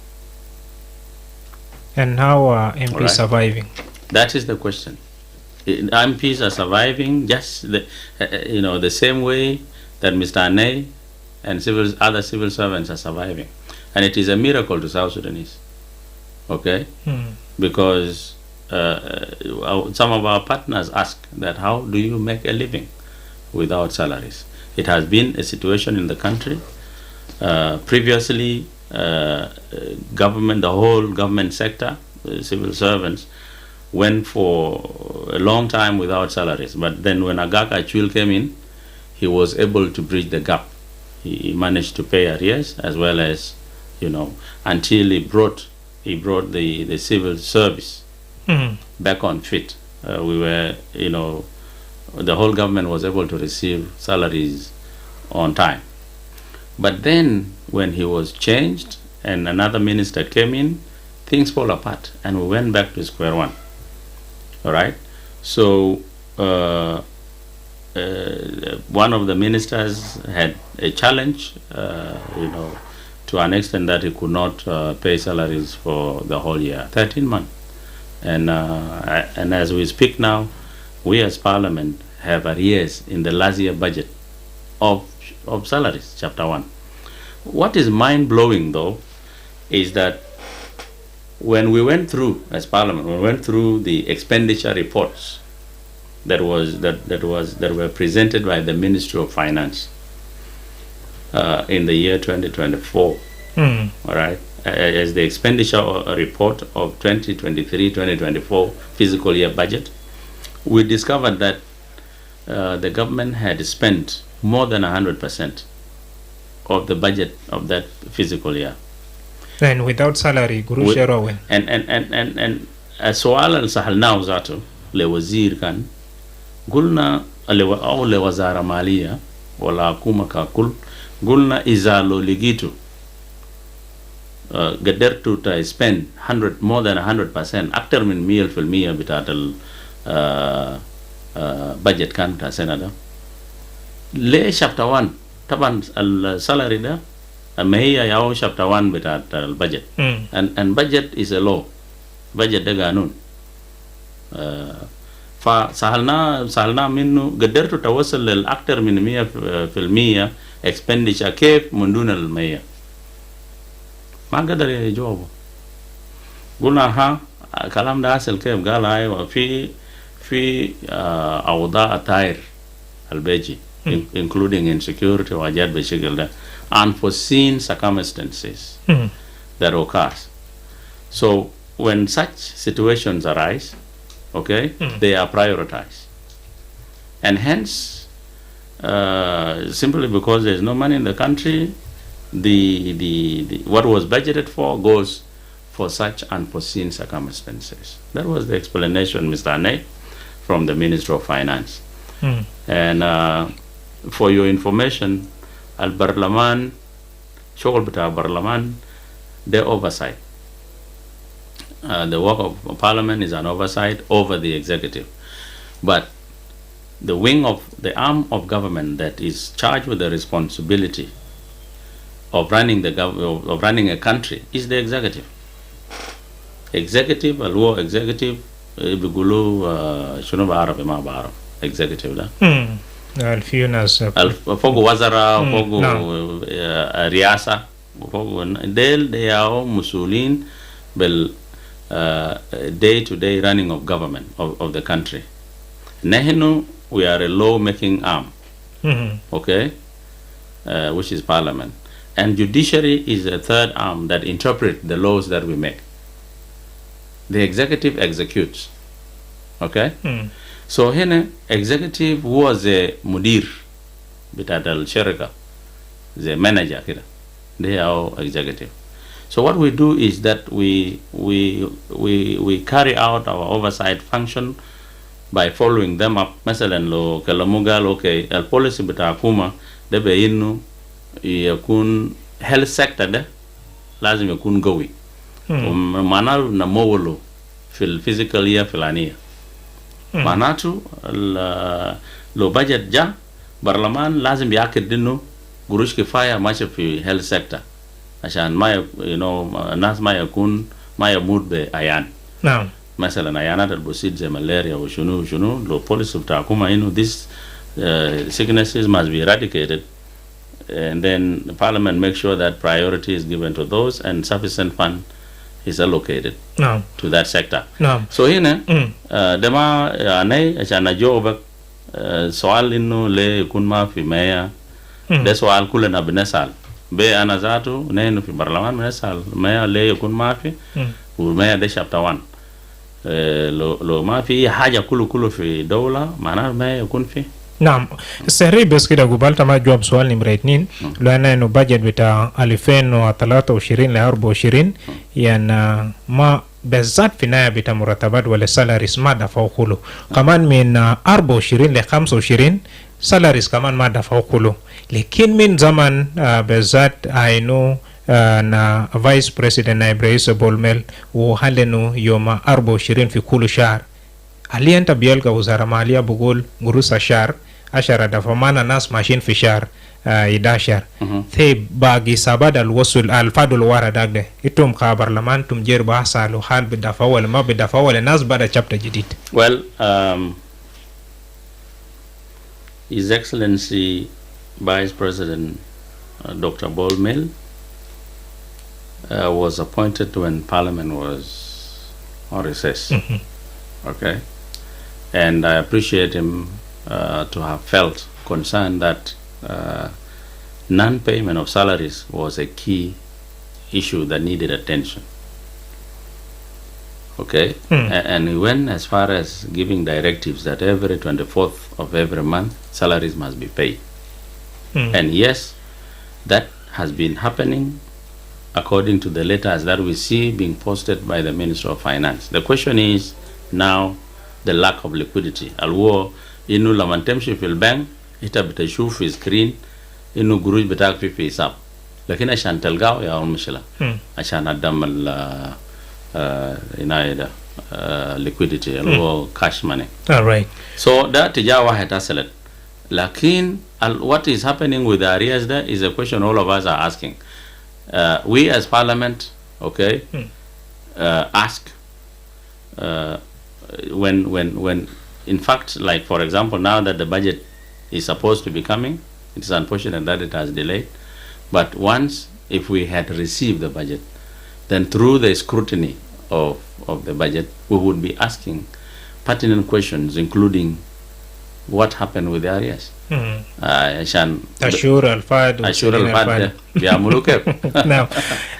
And how are MPs surviving? That is the question. MPs are surviving just the same way that Mr. Anay and other civil servants are surviving. And it is a miracle to South Sudanese. Okay? Because some of our partners ask that how do you make a living without salaries? It has been a situation in the country. Previously, government, the whole government sector, civil servants, went for a long time without salaries. But then when Agak Achul came in, he was able to bridge the gap. He managed to pay arrears as well as, until he brought the civil service back on feet. We were, the whole government was able to receive salaries on time. But then when he was changed and another minister came in, things fall apart and we went back to square one. All right. So one of the ministers had a challenge, to an extent that he could not pay salaries for the whole year, 13 months. And as we speak now, we as Parliament have arrears in the last year budget of salaries, Chapter 1. What is mind-blowing, though, is that when we went through, as Parliament, we went through the expenditure reports that were presented by the Ministry of Finance in the year 2024. All right, as the expenditure report of 2023-2024 fiscal year budget, we discovered that the government had spent more than 100% of the budget of that fiscal year. And without salary, Guru Sherawen. And السؤال اللي سألناه ذاته لوزير كان قلنا أو لوزارة مالية ولا حكومة ككل قلنا إذا لو لقيتوا قدرتوا to spend more than 100% أكتر من 100% بتاعت budget كان بتاع السنة ده ليه شابتر 1 طبعا السالري ده ما هي ياو شابتر 1 بتاعت البادجت and budget is a law budget ده قانون فسهلنا منه قدرتوا توصل للأكثر من 100% expenditure كيف من دون المية ما قدر يجاوبه قلنا ها كلام ده أصل كيف قال أيوة في أوضاع الطائر البيجي including insecurity وحاجات بالشكل ده unforeseen circumstances that occurs. So when such situations arise, okay, they are prioritized. And hence, simply because there's no money in the country, the what was budgeted for goes for such unforeseen circumstances. That was the explanation, Mr. Anay, from the Ministry of Finance. And for your information, Al-Barlaman, Shogol Bita Barlaman, they oversight. The work of Parliament is an oversight over the executive. But the arm of government that is charged with the responsibility of running of running a country is the executive. Executive, الو executive بيقولوا شنو بعربي ما بعرف executive ده. في ناس فوق وزراء وفوق رئاسة وفوق ديل مسؤولين بال day to day running of government of the country. نحن we are a law making arm, okay, which is parliament, and judiciary is a third arm that interpret the laws that we make. The executive executes, okay. So here executive was a mudir بتاعت الشركة, the manager كده. They are executive. So what we do is that we carry out our oversight function by following them up. مثلا لو كلامو قال okay البوليسي بتاع حكومة ده بإنه يكون health sector ده لازم يكون قوي ومعناه نموله في الفيزيكال year فلانية. معناته لو بجت جا برلمان لازم يأكد إنه قروش كفاية ماشي في health sector عشان ما الناس ما يكون ما يموت بأيان. نعم. مثلا أيانات البسيط زي ملاريا وشنو لو بوليس بتاع حكومة إنه this sicknesses must be eradicated, and then the parliament makes sure that priority is given to those and sufficient fund is allocated to that sector. So هنا دما يعني عشان أجاوبك سؤال إنه ليه يكون ما في مياه ده سؤال كلنا بنسأل بي أنا ذاته نحن في برلمان بنسأل مياه ليه يكون ما في والمياه ده شابتر 1 لو ما في حاجة كله في دولة معناه ما يكون فيه. نعم سهري بس كده قبلت ما جواب سؤال نمرة 2 لأنه إنه بجت بتاع 2023 ل 24 يعني ما بالذات في نهاية بتاع مرتبات ولا سالاريز ما دفعوا كله كمان من 24 ل 25 سالاريز كمان ما دفعوا كله لكن من زمان بالذات إنه na vice president naibu rais Bolmel وهلنو يوم 24 في كل شهر alienta بيلقى وزارة مالية بقول قروش شهر 10 دفع معنا ناس ماشيين في شهر 11 ثي باقي سباد الوصول الفادو الوارا داك إتوم كبرلمان توم جير بحثا لو حال بدفع ولا ما بدفع ولا ناس بعد chapter جديد. Well, His Excellency Vice President Dr. Bolmel was appointed when Parliament was on recess. Okay, and I appreciate him to have felt concerned that non-payment of salaries was a key issue that needed attention. Okay, and he went as far as giving directives that every 24th of every month salaries must be paid. And yes, that has been happening according to the letters that we see being posted by the Minister of Finance. The question is now the lack of liquidity. Alwo inu lamatemshi fil bank ita bitashu fi screen inu guruj bitak fi hisab. Lakini ashan telgao ya mshila. Ashan adam inaida liquidity alwo cash money. All right. So that tijawa hatasalat. Lakin what is happening with the arrears there is a question all of us are asking. We as Parliament, okay, ask when in fact, like for example, now that the budget is supposed to be coming, it is unfortunate that it has delayed. But once, if we had received the budget, then through the scrutiny of the budget, we would be asking pertinent questions, including what happened with the arrears. عشان أشور الفاد بيعملوا كيف.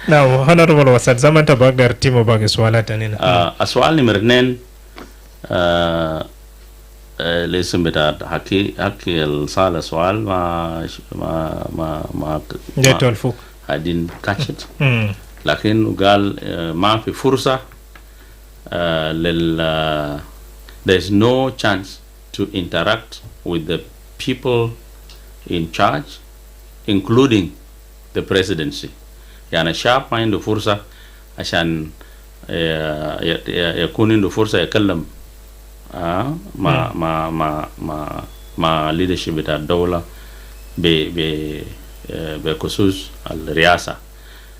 Now honorable وسط زمان تبقدر تيمو باقي سؤالات هنا. السؤال نمرة 2 الاسم بتاع حكي الصالة سؤال ما جاتو الفوق. I didn't catch it. لكن قال ما في فرصة there's no chance to interact with the people in charge, including the presidency. يعني الشعب ما عنده فرصة عشان يكون عنده فرصة يكلم مع leadership بتاع الدولة بخصوص الرئاسة.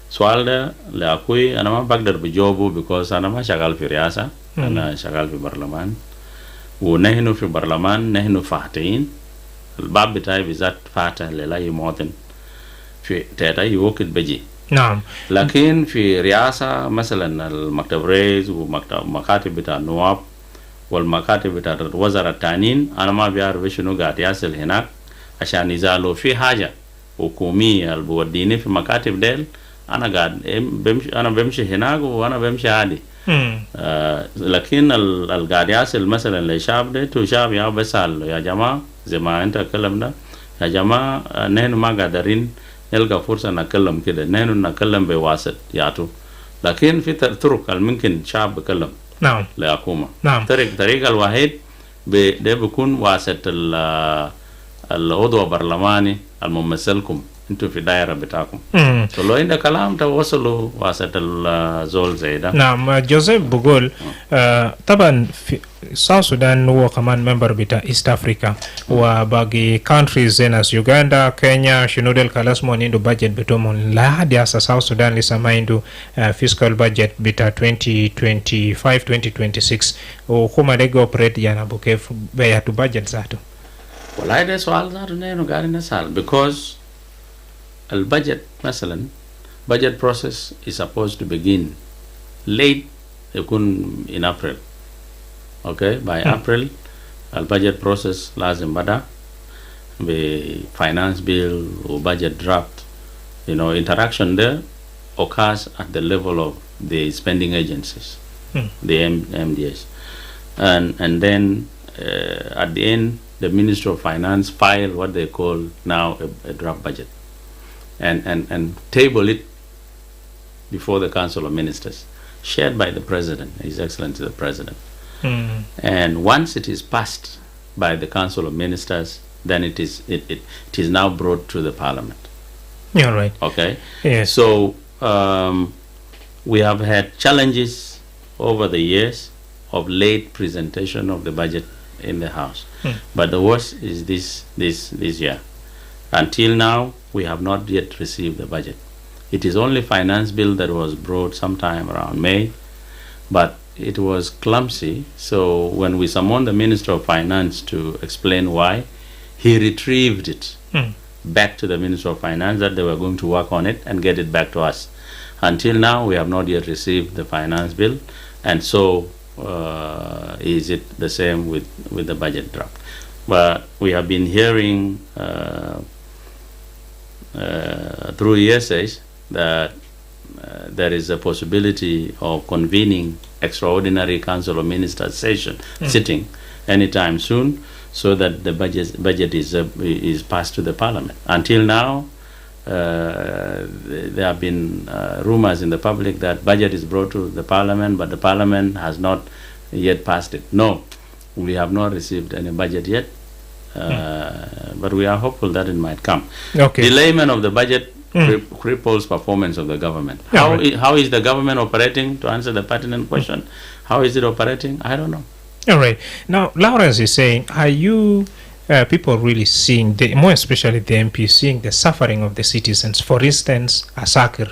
سؤال ده لأخوي أنا ما بقدر بجاوبه because أنا ما شغال في رئاسة، أنا شغال في برلمان، ونحن في برلمان نحن فاتحين الباب بتاعي بالذات فاتح لأي مواطن في أي وقت بجي. نعم. لكن في رئاسة مثلا المكتب رئيس ومكاتب بتاع النواب والمكاتب بتاع الوزراء التانيين أنا ما بعرف شنو قاعد يصل هناك، عشان إذا لو في حاجة حكومية اللي بوديني في مكاتب ديل أنا قاعد بمشي هناك وأنا بمشي عادي. لكن القاعد يصل مثلا للشعب ده تو شعب يا بسال يا جماعة زي ما أنت تكلمنا يا جماعة نحن ما قادرين نلقى فرصة نتكلم كده، نحن نتكلم بواسط ياتو، لكن في طرق ممكن الشعب بكلم نعم لحكومة. نعم. الطريقة الوحيد ده بيكون واسط العضو البرلماني الممثلكم انتوا في دائرة بتاعكم. لو عندك كلام توصلوا واسط الزول زي ده. نعم. جوزيف بقول طبعا في South Sudan هو كمان member بتاع East Africa وباقي countries زي ناس يوغندا كينيا شنو ديل كلاس مو عنده budget بتوعهم لا دي اسا South Sudan لسه ما عنده fiscal budget بتاع 2025 2026 وكما ديجو operate يعني بكيف بياتو budget ذاته. والله ده سؤال ذاته نحن قاعدين نسأل because البادجت مثلا budget process is supposed to begin late يكون in April. Okay, by April البادجت process لازم بدأ ب finance bill و budget draft. You know, interaction there occurs at the level of the spending agencies, the MDS, and then at the end the Minister of Finance file what they call now a draft budget and table it before the Council of Ministers, shared by the President, His Excellency the President. And once it is passed by the Council of Ministers, then it is now brought to the Parliament. Yeah, right. Okay. Yes. So we have had challenges over the years of late presentation of the budget in the House. But the worst is this year. Until now, we have not yet received the budget. It is only finance bill that was brought sometime around May, but it was clumsy. So when we summoned the Minister of Finance to explain why, he retrieved it back to the Minister of Finance that they were going to work on it and get it back to us. Until now, we have not yet received the finance bill, and so is it the same with the budget draft. But we have been hearing through essays that there is a possibility of convening extraordinary Council of Ministers sitting anytime soon, so that the budget is passed to the Parliament. Until now, there have been rumors in the public that budget is brought to the Parliament, but the Parliament has not yet passed it. No, we have not received any budget yet, but we are hopeful that it might come. Okay. Delayment of the budget cripples performance of the government. How is the government operating? To answer the pertinent question, how is it operating? I don't know. All right. Now, Lawrence is saying, are you people really seeing, more especially the MPs, seeing the suffering of the citizens? For instance, Asakir.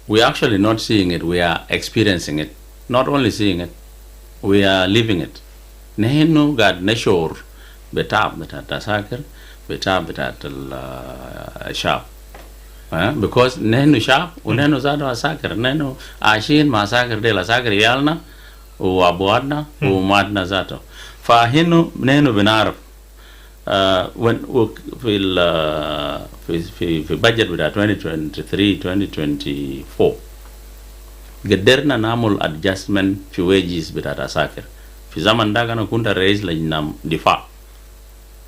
We're actually not seeing it. We are experiencing it. Not only seeing it, we are living it. Nehinu gad neshor betab betat Asakir, betab betat al-shab. Because nehnu shab, unehnu zado Asakir, nehnu ashin ma Asakir del Asakir yalna, وابوادنا ومادنا ذاته. فهنا نحن بنعرف في budget بتاع 2023 2024 قدرنا نعمل adjustment في wages بتاع عساكر. في زمن ده أنا كنت رئيس لجنة دفاع.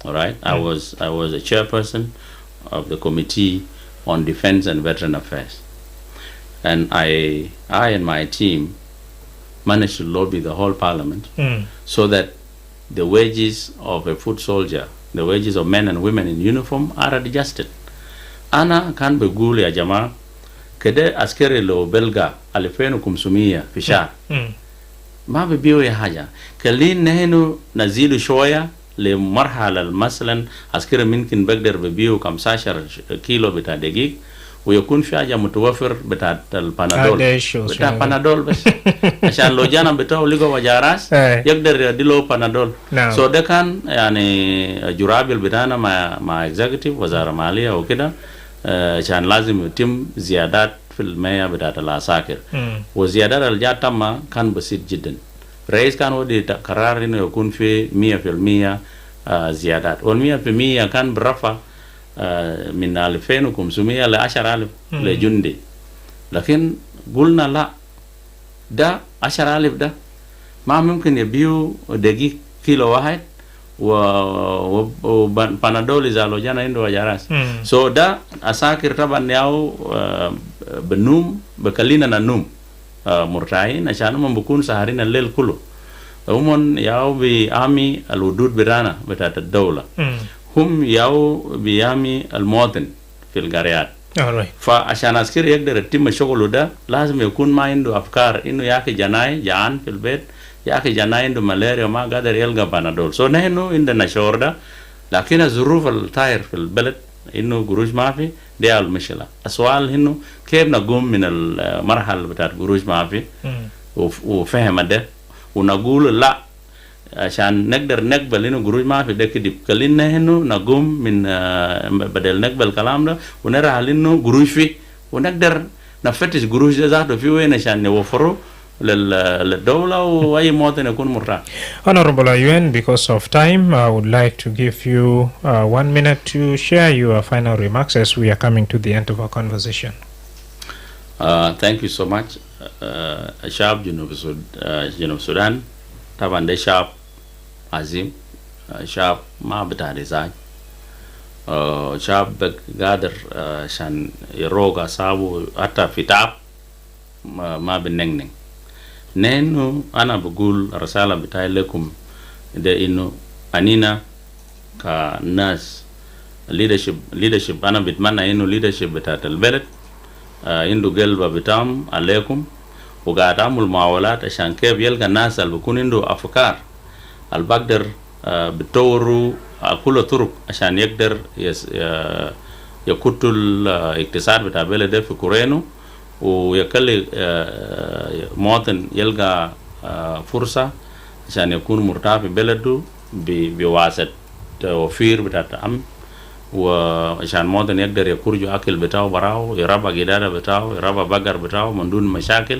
Alright, I was a chairperson of the committee on defense and veteran affairs, and I and my team managed to lobby the whole Parliament so that the wages of a foot soldier, the wages of men and women in uniform are adjusted. Ana kan beguli ya jamaa kede askeri lo belga 2500 fi shahr ma bibiwe haja kalin nahnu nazidu shoya لمرحلة مثلا عسكري ممكن بقدر ببيو 15 كيلو بتاع دقيق ويكون في حاجة متوفر بتاع البانادول بتاع بانادول بس عشان لو جانا بتاعه لقوا وجاراس يقدر يديله بانادول so ده كان يعني جرابل بتاعنا مع executive وزارة مالية وكده عشان لازم يتم زيادات في المياه بتاعت العساكر وزيادات الجات تم كان بسيط جدا رئيس كان ودي قرار انه يكون في 100% زيادات وال100% كان برفع من 2500 ل 10000 لجندي لكن قلنا لا ده 10000 ده ما ممكن يبيو دقيق كيلو واحد وبانادول إذا لو جانا عنده وجراس so ده أساكر طبعا ياو بنوم بكلينا ننوم مرتاحين عشان هم بكون سهرين الليل كله هم ياو بيامي الودود برانا بتاعت الدولة هم ياو بيامي المواطن في القريات فعشان عسكري يقدر يتم شغله ده لازم يكون ما عنده أفكار إنه ياكي جناي جعان في البيت ياكي جناي عنده ملاريا ما قادر يلقى بانادول so نحن عندنا شعور ده لكن الظروف الطاير في البلد إنه قروش ما في دي المشكلة السؤال إنه كيف نقوم من المرحلة بتاعت قروش ما في وفهم ده ونقول لا عشان نقدر نقبل إنه قروش ما في ده كده كلنا إنه نقوم من بدل نقبل الكلام ده ونرى إنه قروش فيه ونقدر نفتش قروش ده ذاته فيه وين عشان نوفره للدولة وأي مواطن يكون مرتاح. Honorable Ayuen, because of time, I would like to give you 1 minute to share your final remarks as we are coming to the end of our conversation. Thank you so much. شعب جنوب السودان طبعا ده شعب عظيم شعب ما بتاع رزاج شعب قادر عشان يروق أصابه حتى في تعب ما بننغنغ نحن أنا بقول رسالة بتاعي لكم ده إنه أنينا كناس leadership أنا بتمنى إنه leadership بتاعت البلد عنده قلب بتاعهم عليكم وقاعد عمل معاولات عشان كيف يلقى الناس اللي بيكون عنده أفكار اللي بقدر بتطوروا كل طرق عشان يقدر يكتوا الاقتصاد بتاع البلد في كورينو ويخلي مواطن يلقى فرصة عشان يكون مرتاح في بلده بواسطة توفير بتاعت أمن وعشان مواطن يقدر يخرج أكل بتاعه براو يربى قدادة بتاعه يربى بقر بتاعه من دون مشاكل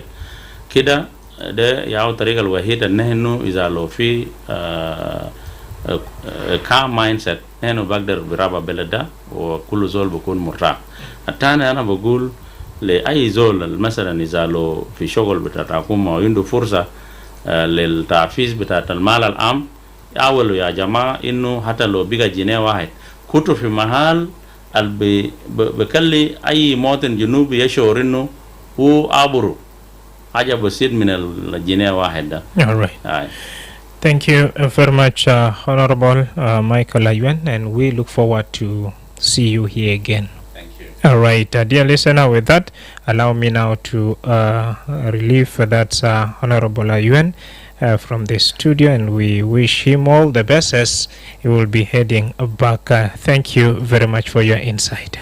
كده ده ياو الطريقة الوحيدة إنه إذا لو في calm mindset إنه بقدر بربى بلد ده وكل زول بيكون مرتاح. الثاني أنا بقول لأي زول مثلا إذا لو في شغل بتاع الحكومة وعنده فرصة للتعفيز بتاع المال العام أولو يا جماعة إنه حتى لو بقى جنيه واحد كتو في محل بكلي أي مواطن جنوبي يشعر إنه هو عبره حاجة بسيط من الجنيه واحد ده. All right. Thank you very much, Honorable Michael Ayuen, and we look forward to see you here again. All right, dear listener, with that, allow me now to relieve that Honorable Ayuen from the studio, and we wish him all the best as he will be heading back. Thank you very much for your insight.